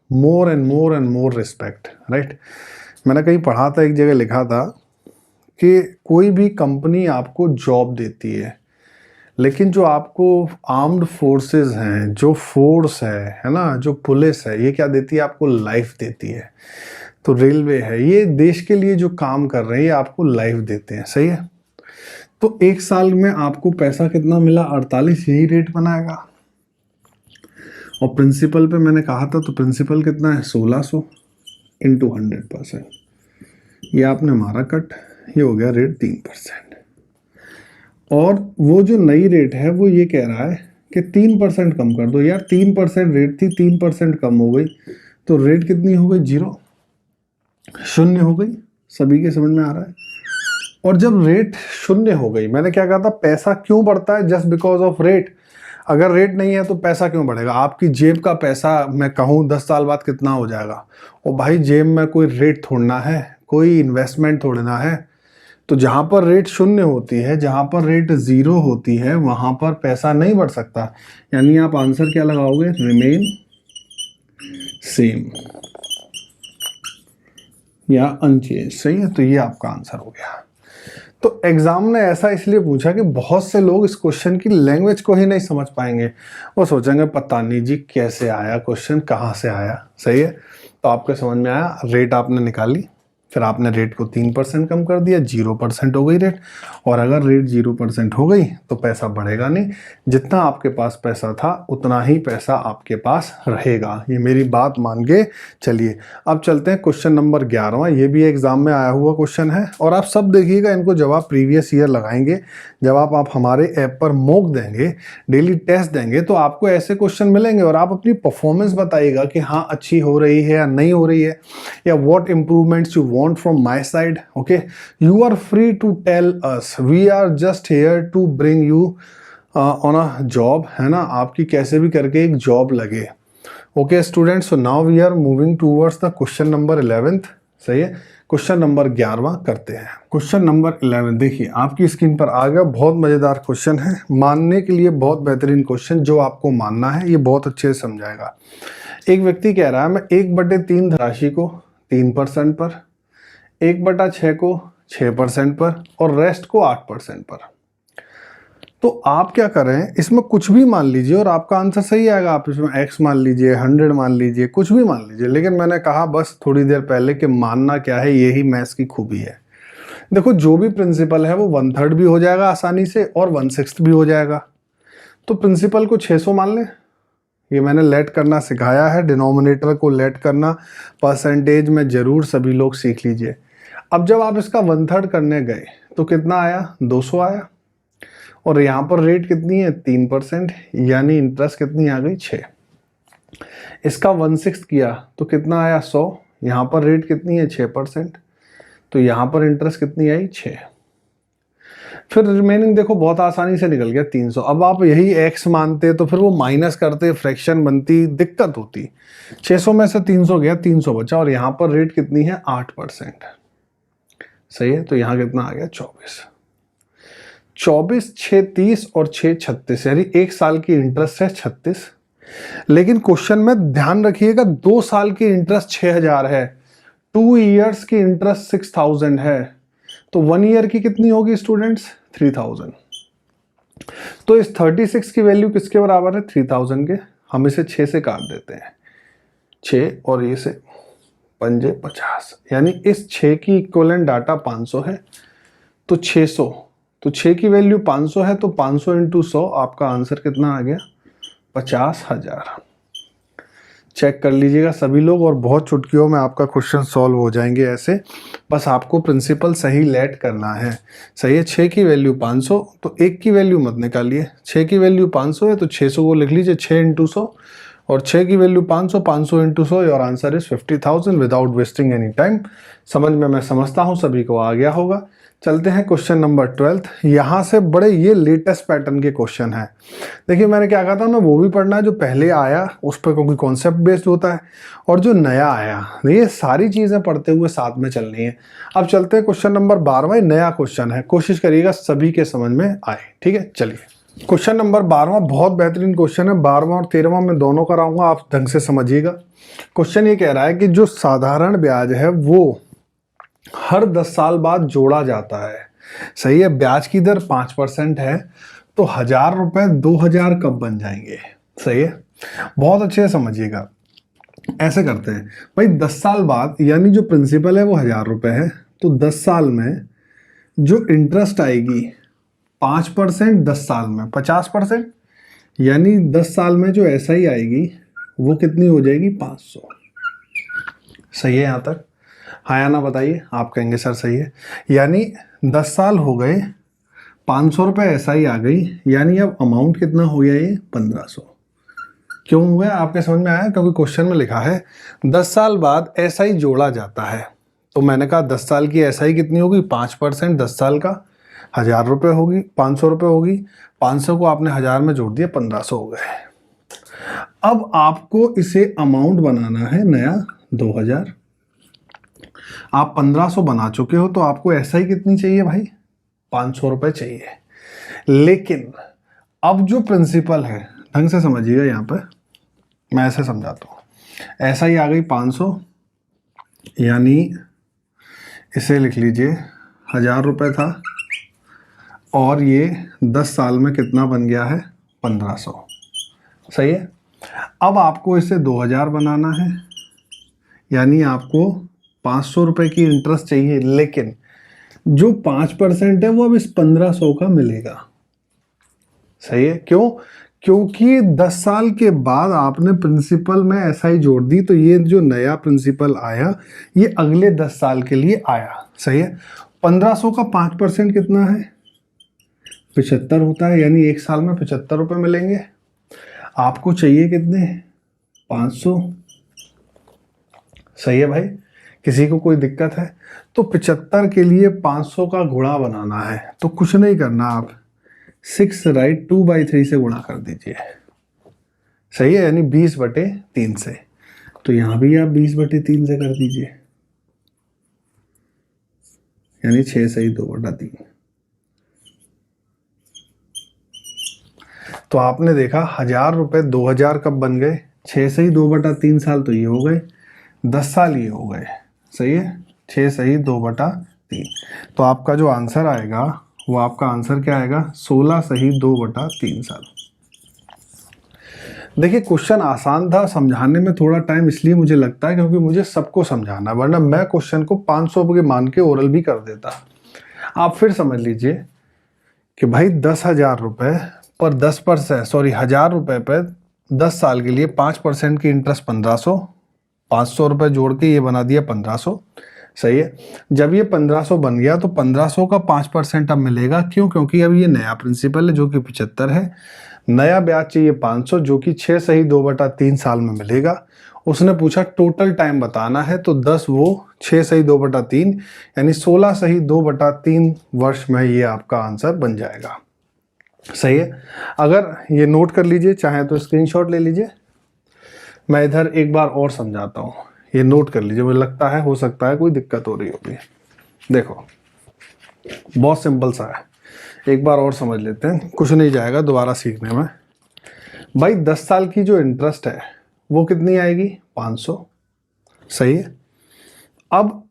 [SPEAKER 1] more and more and more respect. Right? मैंने कहीं पढ़ा था, एक जगह लिखा था कि कोई भी कंपनी आपको जॉब देती है, लेकिन जो आपको आर्म्ड फोर्सेस हैं, जो फोर्स है ना, जो पुलिस है, ये क्या देती है? आपको लाइफ देती है। तो रेलवे है, ये देश के लिए जो काम कर रहे हैं ये आपको लाइफ देते हैं। सही है? तो 1 साल में आपको पैसा कितना मिला? 48। यही रेट बनाएगा। और प्रिंसिपल पे मैंने कहा था, तो प्रिंसिपल कितना है? 1600 इंटू 100%। ये आपने मारा कट, ये हो गया रेट 3%। और वो जो नई रेट है वो ये कह रहा है कि 3% कम कर दो। यार 3% रेट थी, 3% कम हो गई, तो रेट कितनी हो गई? 0 हो गई। सभी के समझ में आ रहा है? और जब रेट शून्य हो गई, मैंने क्या कहा था, पैसा क्यों बढ़ता है? Just because of rate. अगर रेट नहीं है तो पैसा क्यों बढ़ेगा? आपकी जेब का पैसा मैं कहूँ 10 साल बाद कितना हो जाएगा? और भाई जेब में कोई रेट थोड़ना है, कोई इन्वेस्टमेंट थोड़ना है। तो जहां पर रेट शून्य होती है, जहां पर रेट जीरो होती है, वहां पर पैसा नहीं बढ़ सकता। यानी आप आंसर क्या लगाओगे? रिमेन सेम या अनचेंज। सही है, तो ये आपका आंसर हो गया। तो एग्जाम ने ऐसा इसलिए पूछा कि बहुत से लोग इस क्वेश्चन की लैंग्वेज को ही नहीं समझ पाएंगे। वो सोचेंगे पता नहीं जी कैसे आया क्वेश्चन, कहाँ से आया। सही है, तो आपको समझ में आया। रेट आपने निकाली, फिर आपने रेट को 3% कम कर दिया, 0% हो गई रेट। और अगर रेट 0% हो गई तो पैसा बढ़ेगा नहीं, जितना आपके पास पैसा था उतना ही पैसा आपके पास रहेगा। ये मेरी बात मान के चलिए। अब चलते हैं क्वेश्चन नंबर 11। ये भी एग्जाम में आया हुआ क्वेश्चन है और आप सब देखिएगा, इनको जवाब प्रीवियस ईयर लगाएंगे। जब आप हमारे ऐप पर मॉक देंगे, डेली टेस्ट देंगे, तो आपको ऐसे क्वेश्चन मिलेंगे और आप अपनी परफॉर्मेंस बताइएगा कि हाँ अच्छी हो रही है या नहीं हो रही है, या what improvements you want from my side. Okay, you are free to tell us. We are just here to bring you on a job, है ना, आपकी कैसे भी करके एक जॉब लगे। Okay students, so now we are moving towards the question number 11th। सही है, क्वेश्चन नंबर 11वां करते हैं। क्वेश्चन नंबर 11 देखिए आपकी स्क्रीन पर आ गया। बहुत मजेदार क्वेश्चन है, मानने के लिए बहुत बेहतरीन क्वेश्चन। जो आपको मानना है ये बहुत अच्छे से समझाएगा। एक व्यक्ति कह रहा है मैं 1/3 राशि को 3% पर, 1/6 को 6% पर और रेस्ट को 8% पर। तो आप क्या करें, इसमें कुछ भी मान लीजिए और आपका आंसर सही आएगा। आप इसमें x मान लीजिए, 100 मान लीजिए, कुछ भी मान लीजिए। लेकिन मैंने कहा बस थोड़ी देर पहले कि मानना क्या है, यही मैथ्स की खूबी है। देखो जो भी प्रिंसिपल है वो 1/3 भी हो जाएगा आसानी से और 1/6 भी हो जाएगा। तो प्रिंसिपल को 600 मान लें। ये मैंने लेट करना सिखाया है, डिनोमिनेटर को लेट करना परसेंटेज में जरूर सभी लोग सीख लीजिए। अब जब आप इसका 1/3 करने गए तो कितना आया? 200 आया। और यहाँ पर रेट कितनी है? 3%, यानी इंटरेस्ट कितनी आ गई? 6। इसका 1/6 किया तो कितना आया? 100। यहाँ पर रेट कितनी है? 6%, तो यहाँ पर इंटरेस्ट कितनी आई? 6। फिर रिमेनिंग देखो बहुत आसानी से निकल गया 300। अब आप यही x मानते तो फिर वो माइनस करते, फ्रैक्शन बनती, दिक्कत होती। 600 में से 300 गया, 300 बचा। और यहाँ पर रेट कितनी है? 8%। सही है, तो यहाँ कितना आ गया? 24। 24, 6 30 और 6 36, यानी 1 साल की इंटरेस्ट है 36। लेकिन क्वेश्चन में ध्यान रखिएगा 2 साल की इंटरेस्ट 6000 है, 2 इयर्स की इंटरेस्ट 6000 है। तो 1 ईयर की कितनी होगी स्टूडेंट्स? 3000। तो इस 36 की वैल्यू किसके बराबर है? 3000 के। हम इसे 6 से काट देते हैं, 6 और ये से 5 50, यानी इस 6 की इक्विवेलेंट डाटा 500 है। तो 600, तो 6 की वैल्यू 500 है, तो 500 × 100 आपका आंसर कितना आ गया? 50,000। चेक कर लीजिएगा सभी लोग, और बहुत चुटकियों में आपका क्वेश्चन सॉल्व हो जाएंगे ऐसे। बस आपको प्रिंसिपल सही लेट करना है। सही है, 6 की वैल्यू 500, तो 1 की वैल्यू मत निकालिए। 6 की वैल्यू 500 है तो 600 को लिख लीजिए 6 × 100, और 6 की value 500, 500 × 100, your answer is 50,000 without wasting any time. समझ में मैं समझता हूँ सभी को आ गया होगा। चलते हैं क्वेश्चन नंबर 12। यहाँ से बड़े ये लेटेस्ट पैटर्न के क्वेश्चन हैं। देखिए मैंने क्या कहा था, मैं वो भी पढ़ना है जो पहले आया उस पर, क्योंकि कॉन्सेप्ट बेस्ड होता है, और जो नया आया, ये सारी चीज़ें पढ़ते हुए साथ में चलनी है। अब चलते हैं क्वेश्चन नंबर 12। नया क्वेश्चन है, कोशिश करिएगा सभी के समझ में आए। ठीक है, चलिए क्वेश्चन नंबर 12 बहुत बेहतरीन क्वेश्चन है। 12वां और 13वां मैं दोनों कराऊंगा, आप ढंग से समझिएगा। क्वेश्चन ये कह रहा है कि जो साधारण ब्याज है वो हर 10 साल बाद जोड़ा जाता है। सही है, ब्याज की दर 5% है, तो 1000 रुपए 2000 कब बन जाएंगे? सही है, बहुत अच्छे से समझिएगा। ऐसे करते हैं भाई, 10 साल बाद, यानी जो प्रिंसिपल है वो 1000 रुपए है, तो 10 साल में जो इंटरेस्ट आएगी 5%, 10 साल में 50%, यानी 10 साल में जो SI आएगी वो कितनी हो जाएगी? 500। सही है यहाँ तक? हाँ या ना बताइए। आप कहेंगे सर सही है। यानी 10 साल हो गए, 500 रुपये SI आ गई, यानी अब अमाउंट कितना हो गया? ये 1500। क्यों हुआ आपके समझ में आया? क्योंकि क्वेश्चन में लिखा है 10 साल बाद SI जोड़ा जाता है, तो मैंने कहा 10 साल की एसआई कितनी होगी, 5%, 10 साल का 1000 रुपये होगी, 500 रुपये होगी। 500 को आपने 1000 में जोड़ दिया, 1500 हो गए। अब आपको इसे अमाउंट बनाना है नया 2000। आप 1500 बना चुके हो, तो आपको एसआई कितनी चाहिए भाई, 500 रुपये चाहिए। लेकिन अब जो प्रिंसिपल है, ढंग से समझिएगा, यहाँ पे मैं ऐसे समझाता हूँ। एसआई आ गई 500, यानी इसे लिख लीजिए 1000 रुपये था, और ये 10 साल में कितना बन गया है, 1500। सही है। अब आपको इसे 2000 बनाना है, यानी आपको 500 रुपये की इंटरेस्ट चाहिए। लेकिन जो 5% है वो अब इस 1500 का मिलेगा। सही है। क्यों? क्योंकि 10 साल के बाद आपने प्रिंसिपल में एसआई जोड़ दी, तो ये जो नया प्रिंसिपल आया ये अगले 10 साल के लिए आया। सही है। 1500 का 5% कितना है, 75 होता है, यानी एक साल में 75 रुपये मिलेंगे। आपको चाहिए कितने, 500। सही है भाई, किसी को कोई दिक्कत है? तो 75 के लिए 500 का गुणा बनाना है, तो कुछ नहीं करना, आप 6 राइट 2/3 से गुणा कर दीजिए। सही है, यानी 20/3 से। तो यहां भी आप 20/3 से कर दीजिए, यानी 6 सही 2/3। तो आपने देखा 1000 रुपये 2000 कब बन गए, 6 सही 2/3 साल, तो ये हो गए 10 साल, ये हो गए। सही है, 6 सही 2/3। तो आपका जो आंसर आएगा वो आपका आंसर क्या आएगा, 16 सही 2/3 साल। देखिए क्वेश्चन आसान था, समझाने में थोड़ा टाइम इसलिए मुझे लगता है क्योंकि मुझे सबको समझाना, वरना मैं क्वेश्चन को 500 के मान के ओरल भी कर देता। आप फिर समझ लीजिए कि भाई 10,000 रुपये पर 10%, सॉरी 1000 रुपये पर 10 साल के लिए 5% की इंटरेस्ट 1500, 500 रुपये जोड़ के ये बना दिया 1500। सही है। जब ये 1500 बन गया तो 1500 का 5% अब मिलेगा। क्यों? क्योंकि अब ये नया प्रिंसिपल है जो कि 75 है। नया ब्याज चाहिए 500, जो कि 6 सही 2/3 साल में मिलेगा। उसने पूछा टोटल टाइम बताना है, तो 10 वो 6 सही 2/3 यानी 16 सही 2/3 वर्ष में ये आपका आंसर बन जाएगा। सही है। अगर ये नोट कर लीजिए, चाहे तो स्क्रीनशॉट ले लीजिए। मैं इधर एक बार और समझाता हूँ, ये नोट कर लीजिए, मुझे लगता है हो सकता है कोई दिक्कत हो रही होगी। देखो बहुत सिंपल सा है, एक बार और समझ लेते हैं, कुछ नहीं जाएगा दोबारा सीखने में। भाई 10 साल की जो इंटरेस्ट है वो कितनी आएगी, 500। सही है। अब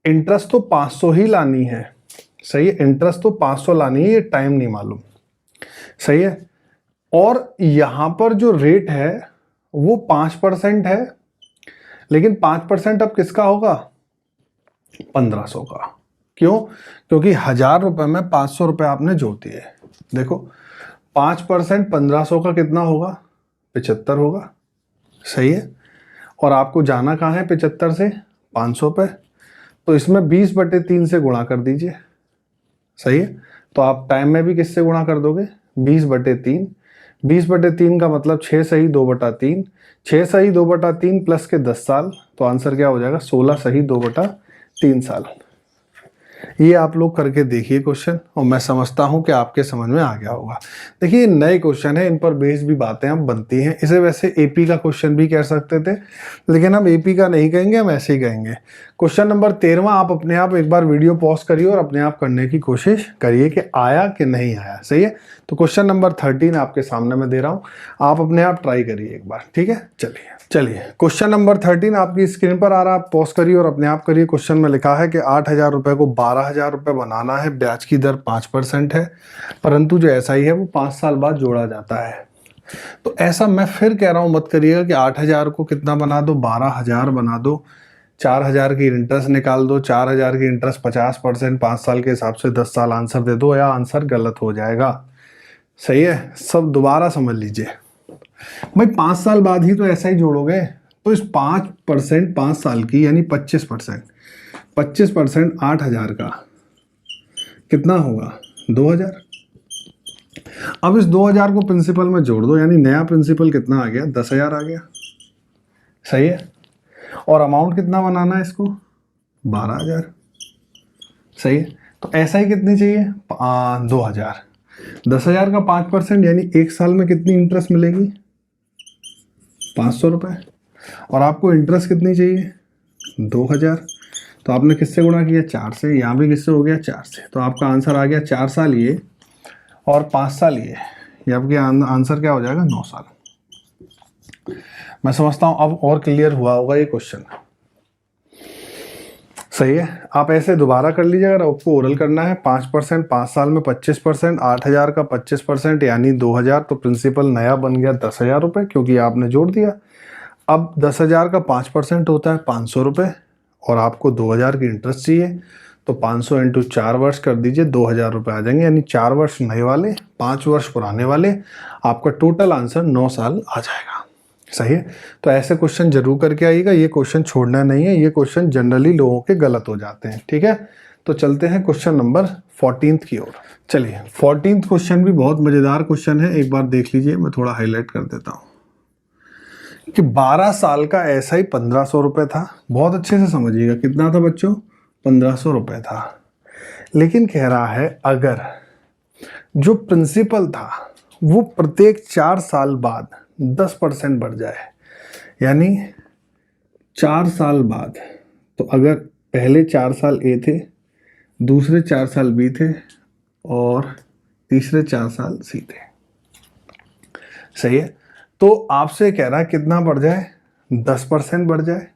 [SPEAKER 1] इंटरेस्ट तो 500 ही लानी है। सही है, इंटरेस्ट तो 500 लानी है, ये टाइम नहीं मालूम। सही है। और यहां पर जो रेट है वो 5% है, लेकिन 5% अब किसका होगा, 1500 का। क्यों? क्योंकि 1000 रुपये में 500 रुपये आपने जोड़ दिए। देखो 5% 1500 का कितना होगा, 75 होगा। सही है। और आपको जाना कहाँ है 75 से 500 पे, तो इसमें 20/3 से गुणा कर दीजिए। सही है। तो आप टाइम में भी किससे गुणा कर दोगे, 20/3। 20/3 का मतलब 6 सही 2/3, 6 सही 2/3 प्लस के 10 साल, तो आंसर क्या हो जाएगा, 16 सही 2/3 साल। ये आप लोग करके देखिए क्वेश्चन, और मैं समझता हूं कि आपके समझ में आ गया होगा। देखिए नए क्वेश्चन है, इन पर बेस्ड भी बातें अब बनती हैं। इसे वैसे एपी का क्वेश्चन भी कह सकते थे, लेकिन हम एपी का नहीं कहेंगे, हम ऐसे ही कहेंगे। क्वेश्चन नंबर 13 आप अपने आप एक बार वीडियो पॉज करिए और अपने आप करने की कोशिश करिए कि आया कि नहीं आया। सही है। तो क्वेश्चन नंबर 13 आपके सामने मैं दे रहा हूँ, आप अपने आप ट्राई करिए एक बार। ठीक है, चलिए क्वेश्चन नंबर 13 आपकी स्क्रीन पर आ रहा है, आप पॉज करिए और अपने आप करिए। क्वेश्चन में लिखा है कि 8000 रुपये को 12000 रुपये बनाना है, ब्याज की दर 5% है, परंतु जो एसआई है वो 5 साल बाद जोड़ा जाता है। तो ऐसा मैं फिर कह रहा हूँ, मत करिएगा कि 8000 को कितना बना दो, 12000 बना दो, 4000 की इंटरेस्ट निकाल दो, 4000 की इंटरेस्ट 50% 5 साल के हिसाब से 10 साल आंसर दे दो, या आंसर गलत हो जाएगा। सही है। सब दोबारा समझ लीजिए भाई, 5 साल बाद ही तो ऐसा ही जोड़ोगे, तो इस 5% 5 साल की यानी 25%, 25% 8000 का कितना होगा, 2000। अब इस 2000 को प्रिंसिपल में जोड़ दो, यानी नया प्रिंसिपल कितना आ गया, 10,000 आ गया। सही है। और अमाउंट कितना बनाना है इसको, 12,000। सही है, तो ऐसा ही कितनी चाहिए 2,000। 10,000 का 5% यानी एक साल में कितनी इंटरेस्ट मिलेगी 500 रुपये। और आपको इंटरेस्ट कितनी चाहिए 2,000। तो आपने किससे गुणा किया 4 से, यहाँ भी किससे हो गया 4 से। तो आपका आंसर आ गया 4 साल ये और 5 साल ये आपके आंसर क्या हो जाएगा 9 साल। मैं समझता हूँ अब और क्लियर हुआ होगा ये क्वेश्चन। सही है, आप ऐसे दोबारा कर लीजिए। अगर आपको ओरल करना है 5%, 5 साल में 25%, 8,000 का 25% यानी 2,000, तो प्रिंसिपल नया बन गया 10,000 रुपये क्योंकि आपने जोड़ दिया। अब 10,000 का 5% होता है 500 रुपये और आपको 2,000 की इंटरेस्ट चाहिए, तो 500 इंटू 4 वर्ष कर दीजिए, 2,000 रुपये आ जाएंगे। यानी 4 वर्ष नए वाले, 5 वर्ष पुराने वाले, आपका टोटल आंसर 9 साल आ जाएगा। सही है, तो ऐसे क्वेश्चन जरूर करके आइएगा। ये क्वेश्चन छोड़ना नहीं है, ये क्वेश्चन जनरली लोगों के गलत हो जाते हैं। ठीक है, तो चलते हैं क्वेश्चन नंबर 14 की ओर। चलिए 14 क्वेश्चन भी बहुत मजेदार क्वेश्चन है, एक बार देख लीजिए। मैं थोड़ा हाईलाइट कर देता हूं कि 12 साल का ऐसा ही 1,500 रुपये था। बहुत अच्छे से समझिएगा, कितना था बच्चों 1,500 रुपये था। लेकिन कह रहा है अगर जो प्रिंसिपल था वो प्रत्येक 4 साल बाद 10% बढ़ जाए, यानी 4 साल बाद, तो अगर पहले 4 साल ए थे, दूसरे 4 साल बी थे और तीसरे 4 साल सी थे। सही है, तो आपसे कह रहा है कितना बढ़ जाए 10% बढ़ जाए।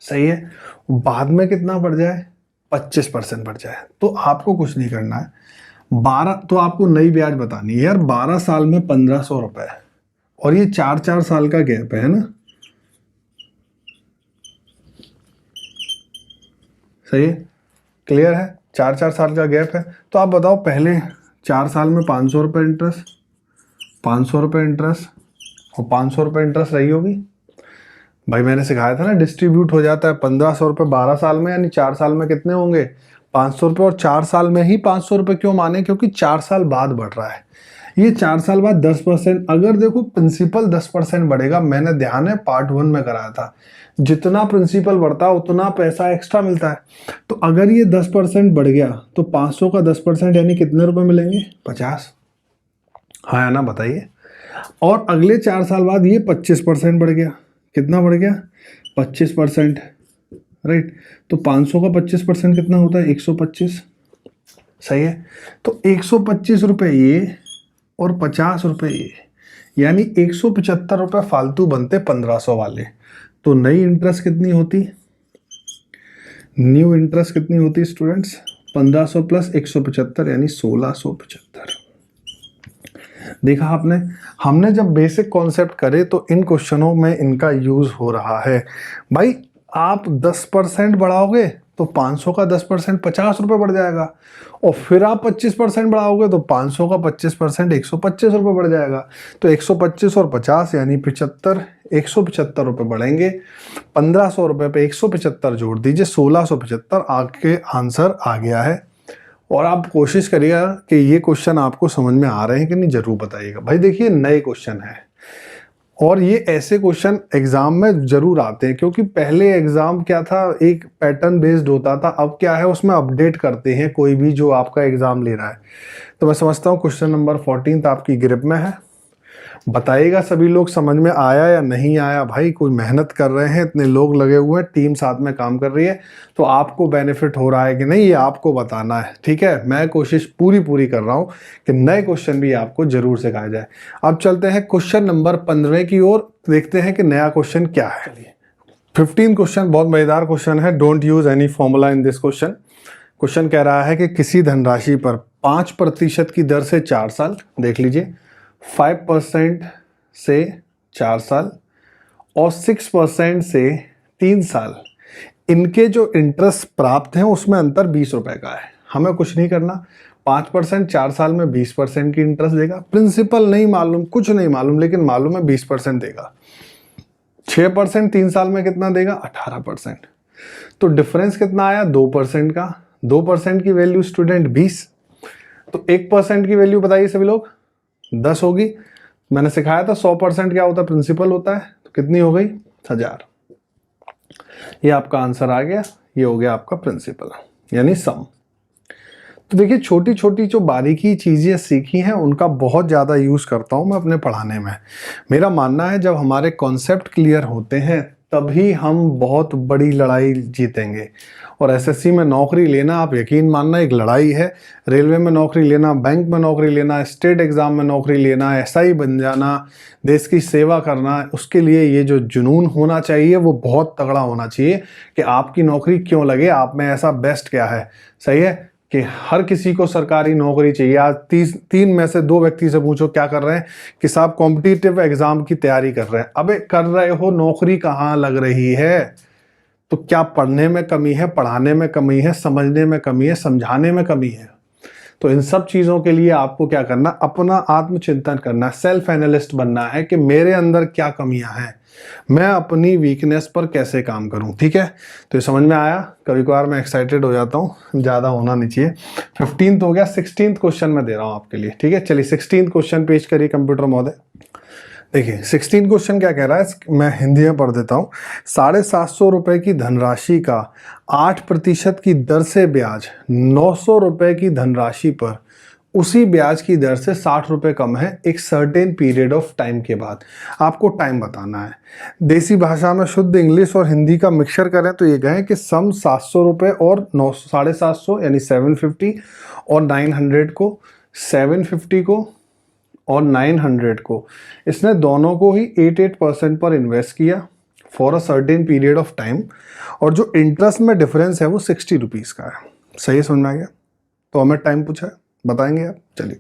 [SPEAKER 1] सही है, बाद में कितना बढ़ जाए 25% बढ़ जाए। तो आपको कुछ नहीं करना है, 12, तो आपको नई ब्याज बतानी है यार। 12 साल में 1,500 रुपये और ये 4-4 साल का गैप है ना। सही है, क्लियर है, 4-4 साल का गैप है। तो आप बताओ पहले 4 साल में 500 रुपये इंटरेस्ट, 500 रुपये इंटरेस्ट और 500 रुपये इंटरेस्ट रही होगी। भाई मैंने सिखाया था ना, डिस्ट्रीब्यूट हो जाता है। 1,500 रुपये 12 साल में, यानी 4 साल में कितने होंगे 500 रुपये। और 4 साल में ही 500 रुपये क्यों माने, क्योंकि 4 साल बाद बढ़ रहा है। ये 4 साल बाद 10%। अगर देखो प्रिंसिपल 10% बढ़ेगा, मैंने ध्यान है पार्ट 1 में कराया था, जितना प्रिंसिपल बढ़ता है उतना पैसा एक्स्ट्रा मिलता है। तो अगर ये 10% बढ़ गया तो 500 का 10% यानी कितने रुपए मिलेंगे 50। हाँ या ना बताइए। और अगले 4 साल बाद ये 25% बढ़ गया, कितना बढ़ गया 25%, राइट। तो 500 का 25% कितना होता है 125। सही है, तो 125 रुपये ये और 50 रुपये ये, यानी 175 रुपये फालतू बनते 1,500 वाले। तो नई इंटरेस्ट कितनी होती, न्यू इंटरेस्ट कितनी होती स्टूडेंट्स 1,500 प्लस 175 यानी 1,675। देखा आपने, हमने जब बेसिक कॉन्सेप्ट करे तो इन क्वेश्चनों में इनका यूज हो रहा है। भाई आप 10% बढ़ाओगे तो 500 का 10% 50 रुपये बढ़ जाएगा, और फिर आप 25% बढ़ाओगे तो 500 का 25% 125 रुपये बढ़ जाएगा। तो 125 और 50 यानी 75, 175 रुपये बढ़ेंगे। 1,500 रुपये पे 175 जोड़ दीजिए, 1,675 आपके आंसर आ गया है। और आप कोशिश करिएगा कि ये क्वेश्चन आपको समझ में आ रहे हैं कि नहीं, जरूर बताइएगा। भाई देखिए नए क्वेश्चन है और ये ऐसे क्वेश्चन एग्जाम में जरूर आते हैं, क्योंकि पहले एग्जाम क्या था एक पैटर्न बेस्ड होता था, अब क्या है उसमें अपडेट करते हैं कोई भी जो आपका एग्जाम ले रहा है। तो मैं समझता हूँ क्वेश्चन नंबर 14 आपकी ग्रिप में है। बताइएगा सभी लोग समझ में आया या नहीं आया। भाई कोई मेहनत कर रहे हैं, इतने लोग लगे हुए हैं, टीम साथ में काम कर रही है, तो आपको बेनिफिट हो रहा है कि नहीं ये आपको बताना है। ठीक है, मैं कोशिश पूरी कर रहा हूं कि नए क्वेश्चन भी आपको जरूर सिखाया जाए। अब चलते हैं क्वेश्चन नंबर 15 की ओर, देखते हैं कि नया क्वेश्चन क्या है। 15 क्वेश्चन बहुत मजेदार क्वेश्चन है। Don't use any formula in this question. Question कह रहा है कि किसी धनराशि पर 5% की दर से 4 साल, देख लीजिए 5% से 4 साल और 6% से 3 साल, इनके जो इंटरेस्ट प्राप्त हैं उसमें अंतर 20 रुपए का है। हमें कुछ नहीं करना, 5% 4 साल में 20% की इंटरेस्ट देगा। प्रिंसिपल नहीं मालूम, कुछ नहीं मालूम, लेकिन मालूम है 20% देगा। 6% 3 साल में कितना देगा 18%। तो डिफरेंस कितना आया 2% का। 2% की वैल्यू स्टूडेंट 20, तो 1% की वैल्यू बताइए सभी लोग 10 होगी। मैंने सिखाया था 100% क्या होता है प्रिंसिपल होता है, तो कितनी हो गई 1000। ये आपका आंसर आ गया, ये हो गया आपका प्रिंसिपल यानी सम। तो देखिए छोटी छोटी जो बारीकी चीज़ें सीखी हैं उनका बहुत ज़्यादा यूज़ करता हूँ मैं अपने पढ़ाने में। मेरा मानना है जब हमारे कॉन्सेप्ट क्लियर होते हैं तभी हम बहुत बड़ी लड़ाई जीतेंगे। और एसएससी में नौकरी लेना आप यकीन मानना एक लड़ाई है। रेलवे में नौकरी लेना, बैंक में नौकरी लेना, स्टेट एग्ज़ाम में नौकरी लेना, एसआई बन जाना, देश की सेवा करना, उसके लिए ये जो जुनून होना चाहिए वो बहुत तगड़ा होना चाहिए कि आपकी नौकरी क्यों लगे, आप में ऐसा बेस्ट क्या है। सही है कि हर किसी को सरकारी नौकरी चाहिए। आज 3 में से 2 व्यक्ति से पूछो क्या कर रहे हैं कि साहब कॉम्पिटिटिव एग्जाम की तैयारी कर रहे हैं। अबे कर रहे हो, नौकरी कहाँ लग रही है? तो क्या पढ़ने में कमी है, पढ़ाने में कमी है, समझने में कमी है, समझाने में कमी है? तो इन सब चीज़ों के लिए आपको क्या करना, अपना आत्मचिंतन करना, सेल्फ एनालिस्ट बनना है कि मेरे अंदर क्या कमियां हैं, मैं अपनी वीकनेस पर कैसे काम करूं। ठीक है, तो ये समझ में आया। कभी कभार मैं एक्साइटेड हो जाता हूं, ज़्यादा होना नहीं चाहिए। 15th हो गया, 16th क्वेश्चन मैं दे रहा हूं आपके लिए। ठीक है, चलिए 16th क्वेश्चन पेश करिए कंप्यूटर महोदय। देखिए 16 क्वेश्चन क्या कह रहा है, मैं हिंदी में पढ़ देता हूँ। 750 रुपये की धनराशि का 8% की दर से ब्याज 900 रुपये की धनराशि पर उसी ब्याज की दर से 60 रुपये कम है एक सर्टेन पीरियड ऑफ टाइम के बाद। आपको टाइम बताना है। देसी भाषा में शुद्ध इंग्लिश और हिंदी का मिक्सचर करें तो ये कहें कि सम 700 रुपये और 750 यानी 750 और 900 को, 750 को और 900 को, इसने दोनों को ही 8% पर इन्वेस्ट किया for a certain period of time, और जो इंटरेस्ट में डिफरेंस है वो 60 रुपीज़ का है। सही समझ में आ गया? तो हमें टाइम पूछा है, बताएंगे आप। चलिए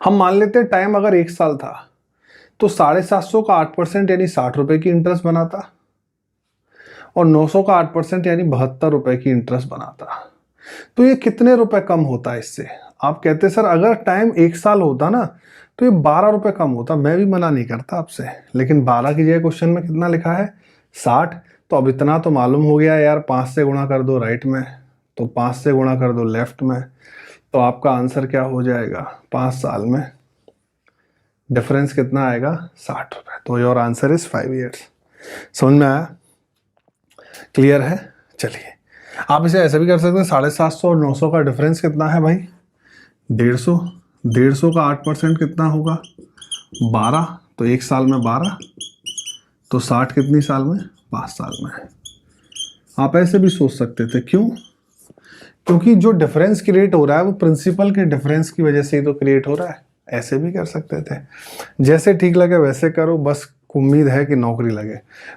[SPEAKER 1] हम मान लेते हैं टाइम अगर 1 साल था तो 750 का 8% यानी 60 रुपये की इंटरेस्ट बनाता, और 900 का 8% यानी 72 रुपये की इंटरेस्ट बनाता। तो ये कितने रुपए कम होता है इससे? आप कहते सर अगर टाइम 1 साल होता ना तो ये 12 रुपये कम होता। मैं भी मना नहीं करता आपसे, लेकिन 12 की जगह क्वेश्चन में कितना लिखा है, 60। तो अब इतना तो मालूम हो गया यार, 5 से गुणा कर दो राइट में, तो 5 से गुणा कर दो लेफ्ट में, तो आपका आंसर क्या हो जाएगा, 5 साल में डिफरेंस कितना आएगा, 60 रुपये। तो योर आंसर इज 5 ईयर्स। समझ में आया? क्लियर है? चलिए आप इसे ऐसे भी कर सकते हैं, 750 और 900 का डिफरेंस कितना है भाई, 150। 150 का 8% कितना होगा, 12। तो 1 साल में 12, तो 60 कितनी साल में, 5 साल में। आप ऐसे भी सोच सकते थे, क्यों? क्योंकि जो डिफरेंस क्रिएट हो रहा है वो प्रिंसिपल के डिफरेंस की वजह से ही तो क्रिएट हो रहा है। ऐसे भी कर सकते थे, जैसे ठीक लगे वैसे करो, बस उम्मीद है कि नौकरी लगे।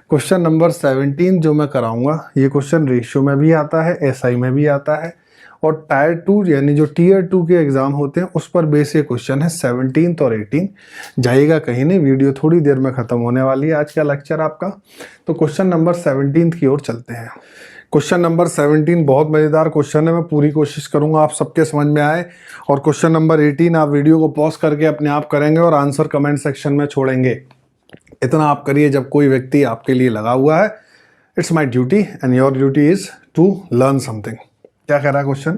[SPEAKER 1] क्वेश्चन नंबर 17 जो मैं कराऊंगा, ये क्वेश्चन रेशियो में भी आता है, एसआई में भी आता है, और टायर 2 यानी जो टियर 2 के एग्जाम होते हैं उस पर बेस ये क्वेश्चन है। 17 और 18 जाइएगा कहीं नहीं, वीडियो थोड़ी देर में खत्म होने वाली है आज का लेक्चर आपका। तो क्वेश्चन नंबर 17 की ओर चलते हैं। क्वेश्चन नंबर 17 बहुत मज़ेदार क्वेश्चन है, मैं पूरी कोशिश करूंगा आप सबके समझ में आए। और क्वेश्चन नंबर 18 आप वीडियो को पॉज करके अपने आप करेंगे और आंसर कमेंट सेक्शन में छोड़ेंगे। इतना आप करिए जब कोई व्यक्ति आपके लिए लगा हुआ है। It's my duty and your duty is to learn something. क्या कह रहा है क्वेश्चन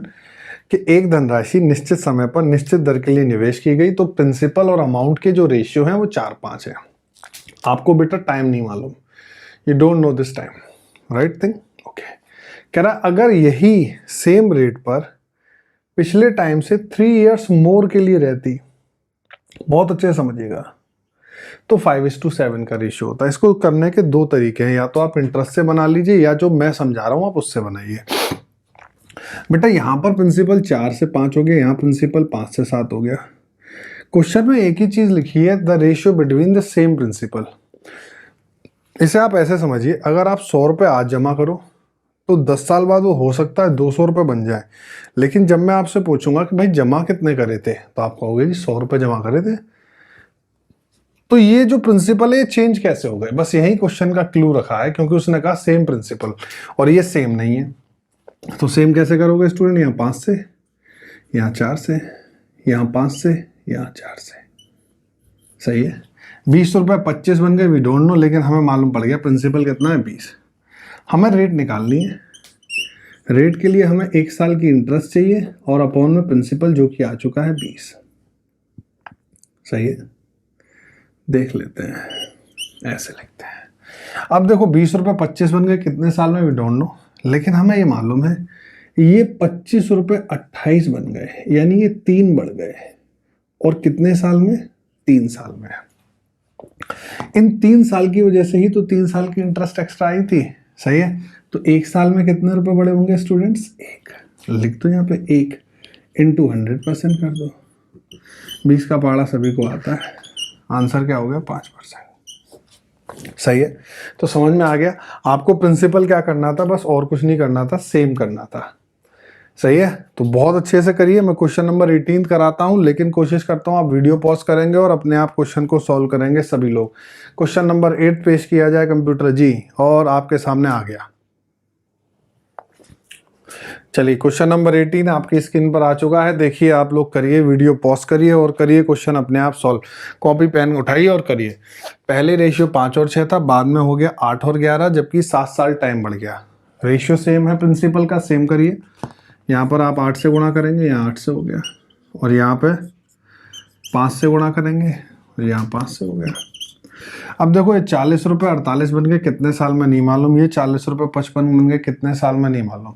[SPEAKER 1] कि एक धनराशि निश्चित समय पर निश्चित दर के लिए निवेश की गई, तो प्रिंसिपल और अमाउंट के जो रेशियो है वो 4:5 है। आपको बेटा टाइम नहीं मालूम, you don't know this time, right thing, okay. कह रहा अगर यही सेम रेट पर पिछले टाइम से 3 इयर्स मोर के लिए रहती, बहुत अच्छे से समझिएगा, तो 5:7 का रेशियो होता है। इसको करने के 2 तरीके हैं, या तो आप इंटरेस्ट से बना लीजिए या जो मैं समझा रहा हूं आप उससे बनाइए। बेटा यहां पर प्रिंसिपल 4 से 5 हो गया, यहां प्रिंसिपल 5 से 7 हो गया। क्वेश्चन में एक ही चीज लिखी है, the ratio between the same principal. इसे आप ऐसे समझिए, अगर आप 100 रुपये आज जमा करो तो 10 साल बाद वो हो सकता है 200 रुपये बन जाए। लेकिन जब मैं आपसे पूछूंगा कि भाई जमा कितने करे थे, तो आप कहोगे जी 100 रुपये जमा करे थे। तो ये जो प्रिंसिपल है ये चेंज कैसे हो गए, बस यही क्वेश्चन का क्लू रखा है, क्योंकि उसने कहा सेम प्रिंसिपल और ये सेम नहीं है। तो सेम कैसे करोगे स्टूडेंट, यहाँ 5 से, यहाँ 4 से, यहाँ 5 से, यहाँ 4 से। सही है, 20 रुपये 25 बन गए, वी डोंट नो, लेकिन हमें मालूम पड़ गया प्रिंसिपल कितना है, 20। हमें रेट निकालनी है। रेट के लिए हमें 1 साल की इंटरेस्ट चाहिए और अपॉन में प्रिंसिपल जो कि आ चुका है 20। सही है, देख लेते हैं, ऐसे लिखते हैं। अब देखो 20 रुपये 25 बन गए कितने साल में, वी डोंट नो, लेकिन हमें ये मालूम है ये 25 रुपये 28 बन गए, यानी ये 3 बढ़ गए। और कितने साल में? 3 साल में। इन 3 साल की वजह से ही तो 3 साल की इंटरेस्ट एक्स्ट्रा आई थी, सही है। तो 1 साल में कितने रुपए बड़े होंगे स्टूडेंट्स? 1। लिख दो यहाँ पे 1 इंटू 100% कर दो। 20 का पहाड़ा सभी को आता है। आंसर क्या हो गया? 5%। सही है। तो समझ में आ गया आपको प्रिंसिपल क्या करना था, बस और कुछ नहीं करना था, सेम करना था। सही है। तो बहुत अच्छे से करिए। मैं क्वेश्चन नंबर 18 कराता हूं, लेकिन कोशिश करता हूं आप वीडियो पॉज करेंगे और अपने आप क्वेश्चन को सॉल्व करेंगे सभी लोग। क्वेश्चन नंबर 8 पेश किया जाए कंप्यूटर जी, और आपके सामने आ गया। चलिए क्वेश्चन नंबर 18 आपकी स्क्रीन पर आ चुका है। देखिए आप लोग करिए, वीडियो पॉज करिए और करिए क्वेश्चन अपने आप सॉल्व। कॉपी पेन उठाइए और करिए। पहले रेशियो 5 और 6 था, बाद में हो गया 8 और 11, जबकि 7 साल टाइम बढ़ गया। रेशियो सेम है प्रिंसिपल का, सेम करिए। यहाँ पर आप 8 से गुणा करेंगे, यहाँ 8 से हो गया, और यहाँ पे 5 से गुणा करेंगे, और यहाँ 5 से हो गया। अब देखो ये 40 रुपये 48 बन गए कितने साल में नहीं मालूम, ये 40 रुपये 55 बन गए कितने साल में नहीं मालूम,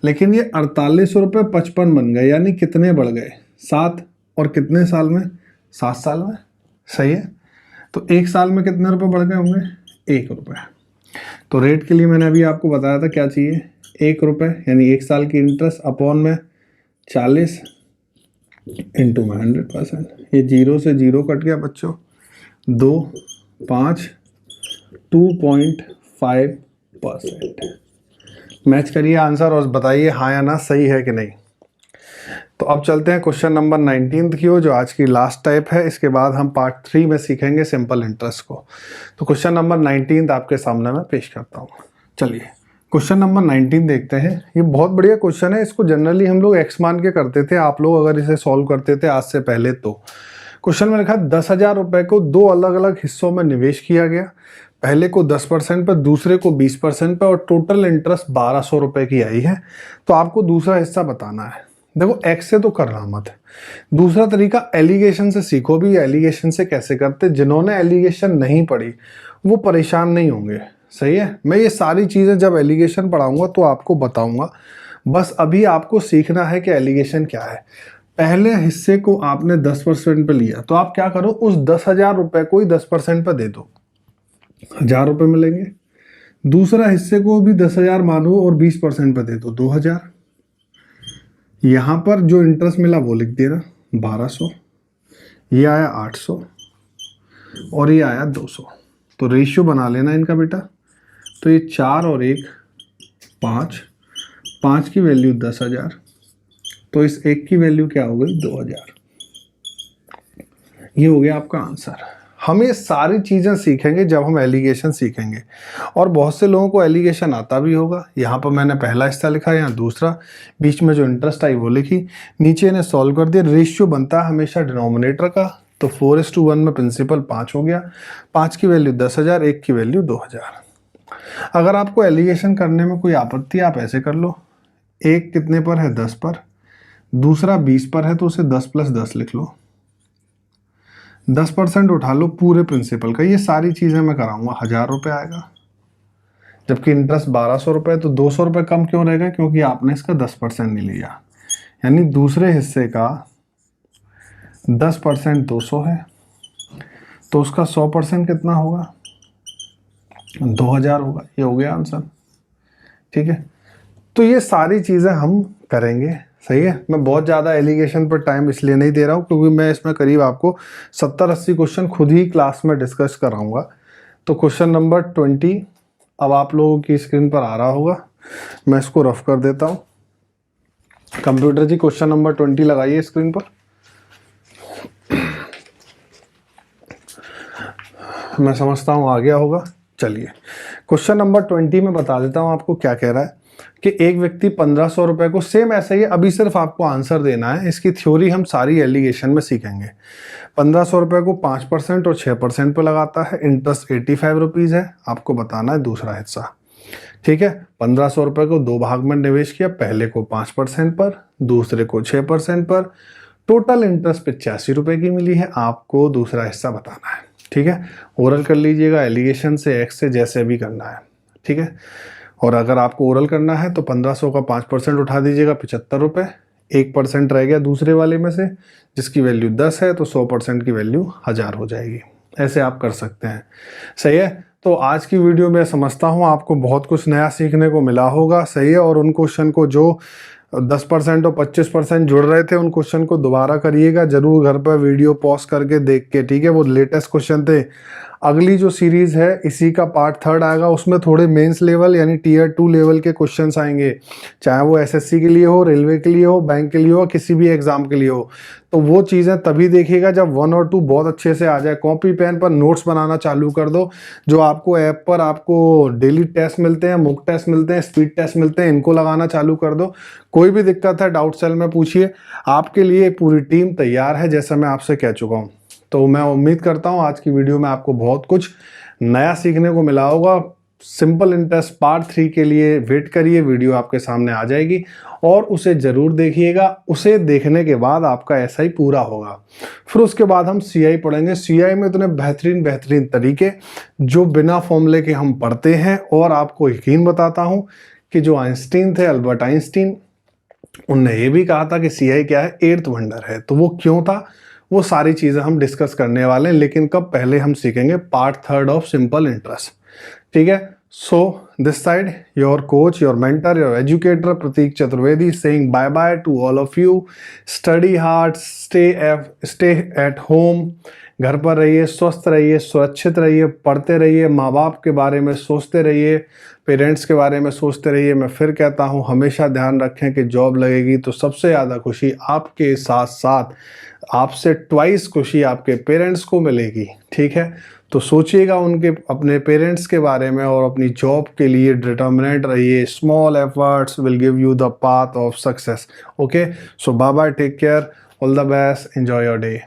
[SPEAKER 1] लेकिन ये 48 रुपये 55 बन गए, यानी कितने बढ़ गए? 7। और कितने साल में? 7 साल में। सही है। तो 1 साल में कितने रुपए बढ़ गए होंगे? 1 रुपये। तो रेट के लिए मैंने अभी आपको बताया था क्या चाहिए? 1 रुपये, यानी 1 साल की इंटरेस्ट अपॉन में 40 इंटू में 100%। ये 0 से 0 कट गया बच्चों। 2 5 2.5%। मैच करिए आंसर और बताइए हाँ या ना सही है कि नहीं। तो अब चलते हैं क्वेश्चन नंबर 19 की ओर, जो आज की लास्ट टाइप है। इसके बाद हम पार्ट 3 में सीखेंगे सिंपल इंटरेस्ट को। तो क्वेश्चन नंबर 19 आपके सामने मैं पेश करता हूँ। चलिए क्वेश्चन नंबर 19 देखते हैं। ये बहुत बढ़िया क्वेश्चन है। इसको जनरली हम लोग एक्स मान के करते थे, आप लोग अगर इसे सॉल्व करते थे आज से पहले। तो क्वेश्चन में लिखा 10,000 रुपए को 2 अलग अलग हिस्सों में निवेश किया गया। पहले को 10% पर, दूसरे को 20% पर, और टोटल इंटरेस्ट 1200 रुपए की आई है। तो आपको दूसरा हिस्सा बताना है। देखो एक्स से तो करना मत। दूसरा तरीका एलिगेशन से सीखो भी। एलिगेशन से कैसे करते? जिन्होंने एलिगेशन नहीं पढ़ी वो परेशान नहीं होंगे। सही है। मैं ये सारी चीज़ें जब एलिगेशन पढ़ाऊंगा तो आपको बताऊंगा। बस अभी आपको सीखना है कि एलिगेशन क्या है। पहले हिस्से को आपने 10% पे लिया, तो आप क्या करो, उस 10,000 रुपए को ही 10% पे दे दो, 1,000 रुपये मिलेंगे। दूसरा हिस्से को भी 10,000 मानो और 20% पे दे दो, 2,000। यहां पर जो इंटरेस्ट मिला वो लिख देना 1200। ये आया 800 और ये आया 200। तो रेशियो बना लेना इनका बेटा। तो ये 4 और 1 5, 5 की वैल्यू 10,000, तो इस 1 की वैल्यू क्या हो गई? 2,000। ये हो गया आपका आंसर। हम ये सारी चीज़ें सीखेंगे जब हम एलिगेशन सीखेंगे, और बहुत से लोगों को एलिगेशन आता भी होगा। यहाँ पर मैंने पहला हिस्सा लिखा, यहाँ दूसरा, बीच में जो इंटरेस्ट आई वो लिखी, नीचे इन्हें सॉल्व कर दिया। रेशियो बनता है हमेशा डिनोमिनेटर का, तो 4:1 में प्रिंसिपल 5 हो गया। 5 की वैल्यू 10,000, 1 की वैल्यू 2,000। अगर आपको एलिगेशन करने में कोई आपत्ति, आप ऐसे कर लो। 1 कितने पर है? 10 पर। दूसरा 20 पर है, तो उसे 10 + 10 लिख लो। 10% उठा लो पूरे प्रिंसिपल का। ये सारी चीज़ें मैं कराऊंगा। 1,000 रुपये आएगा, जबकि इंटरेस्ट 1,200 रुपये। तो 200 रुपये कम क्यों रहेगा? क्योंकि आपने इसका 10% नहीं लिया, यानी दूसरे हिस्से का 10% 200 है, तो उसका 100% कितना होगा? 2,000 होगा। ये हो गया आंसर। ठीक है। तो ये सारी चीज़ें हम करेंगे। सही है। मैं बहुत ज़्यादा एलिगेशन पर टाइम इसलिए नहीं दे रहा हूँ क्योंकि मैं इसमें करीब आपको 70-80 क्वेश्चन खुद ही क्लास में डिस्कस कराऊंगा। तो क्वेश्चन नंबर 20 अब आप लोगों की स्क्रीन पर आ रहा होगा। मैं इसको रफ कर देता हूँ। कंप्यूटर जी क्वेश्चन नंबर 20 लगाइए स्क्रीन पर। मैं समझता हूँ आ गया होगा। चलिए क्वेश्चन नंबर 20 में बता देता हूँ आपको क्या कह रहा है कि एक व्यक्ति 1,500 रुपए को, सेम ऐसे ही, अभी सिर्फ आपको आंसर देना है। इसकी थ्योरी हम सारी एलिगेशन में सीखेंगे। 1,500 रुपए को 5% और 6% पे लगाता है। इंटरेस्ट 85 रुपीज़ है। आपको बताना है दूसरा हिस्सा। ठीक है। 1,500 रुपए को 2 भाग में निवेश किया, पहले को 5% पर, दूसरे को 6% पर। टोटल इंटरेस्ट 85 रुपए की मिली है। आपको दूसरा हिस्सा बताना है। ठीक है। ओरल कर लीजिएगा, एलिगेशन से, एक्स से, जैसे भी करना है। ठीक है। और अगर आपको ओरल करना है तो 1500 का 5% उठा दीजिएगा, 75 रुपये। 1% रह गया दूसरे वाले में से, जिसकी वैल्यू 10 है, तो 100% की वैल्यू 1000 हो जाएगी। ऐसे आप कर सकते हैं। सही है। तो आज की वीडियो में समझता हूँ आपको बहुत कुछ नया सीखने को मिला होगा। सही है। और उन क्वेश्चन को जो 10% और 25% जुड़ रहे थे, उन क्वेश्चन को दोबारा करिएगा जरूर घर पर, वीडियो पॉज करके देख के। ठीक है। वो लेटेस्ट क्वेश्चन थे। अगली जो सीरीज है इसी का पार्ट 3 आएगा, उसमें थोड़े मेंस लेवल यानी टियर 2 लेवल के क्वेश्चंस आएंगे, चाहे वो एसएससी के लिए हो, रेलवे के लिए हो, बैंक के लिए हो, किसी भी एग्जाम के लिए हो। तो वो चीज़ें तभी देखिएगा जब 1 और 2 बहुत अच्छे से आ जाए। कॉपी पेन पर नोट्स बनाना चालू कर दो। जो आपको ऐप पर आपको डेली टेस्ट मिलते हैं, मुक टेस्ट मिलते हैं, स्पीड टेस्ट मिलते हैं, इनको लगाना चालू कर दो। कोई भी दिक्कत है डाउट सेल में पूछिए, आपके लिए पूरी टीम तैयार है, जैसा मैं आपसे कह चुका हूँ। तो मैं उम्मीद करता हूँ आज की वीडियो में आपको बहुत कुछ नया सीखने को मिला होगा। सिंपल इंटरेस्ट पार्ट 3 के लिए वेट करिए, वीडियो आपके सामने आ जाएगी और उसे ज़रूर देखिएगा। उसे देखने के बाद आपका एसआई पूरा होगा। फिर उसके बाद हम सीआई पढ़ेंगे। सीआई में इतने बेहतरीन तरीके जो बिना फॉर्मूले के हम पढ़ते हैं। और आपको यकीन बताता हूँ कि जो आइंस्टीन थे, अल्बर्ट आइंस्टीन, उनने ये भी कहा था कि सीआई क्या है, 8th वंडर है। तो वो क्यों था, वो सारी चीज़ें हम डिस्कस करने वाले हैं। लेकिन कब, पहले हम सीखेंगे पार्ट 3 ऑफ सिंपल इंटरेस्ट। ठीक है। So this side your coach, your mentor, your educator Prateek Chaturvedi saying bye bye to all of you. Study hard, stay at home. घर पर रहिए, स्वस्थ रहिए, सुरक्षित रहिए, पढ़ते रहिए, माँ बाप के बारे में सोचते रहिए, पेरेंट्स के बारे में सोचते रहिए। मैं फिर कहता हूँ, हमेशा ध्यान रखें कि जॉब लगेगी तो सबसे ज़्यादा खुशी आपके साथ साथ आपसे ट्वाइस खुशी आपके पेरेंट्स को मिलेगी। ठीक है। तो सोचिएगा उनके, अपने पेरेंट्स के बारे में और अपनी जॉब के लिए डिटर्मिनेट रहिए। Small efforts will give you the path of success. Okay. So bye bye, take care, all the best, enjoy your day.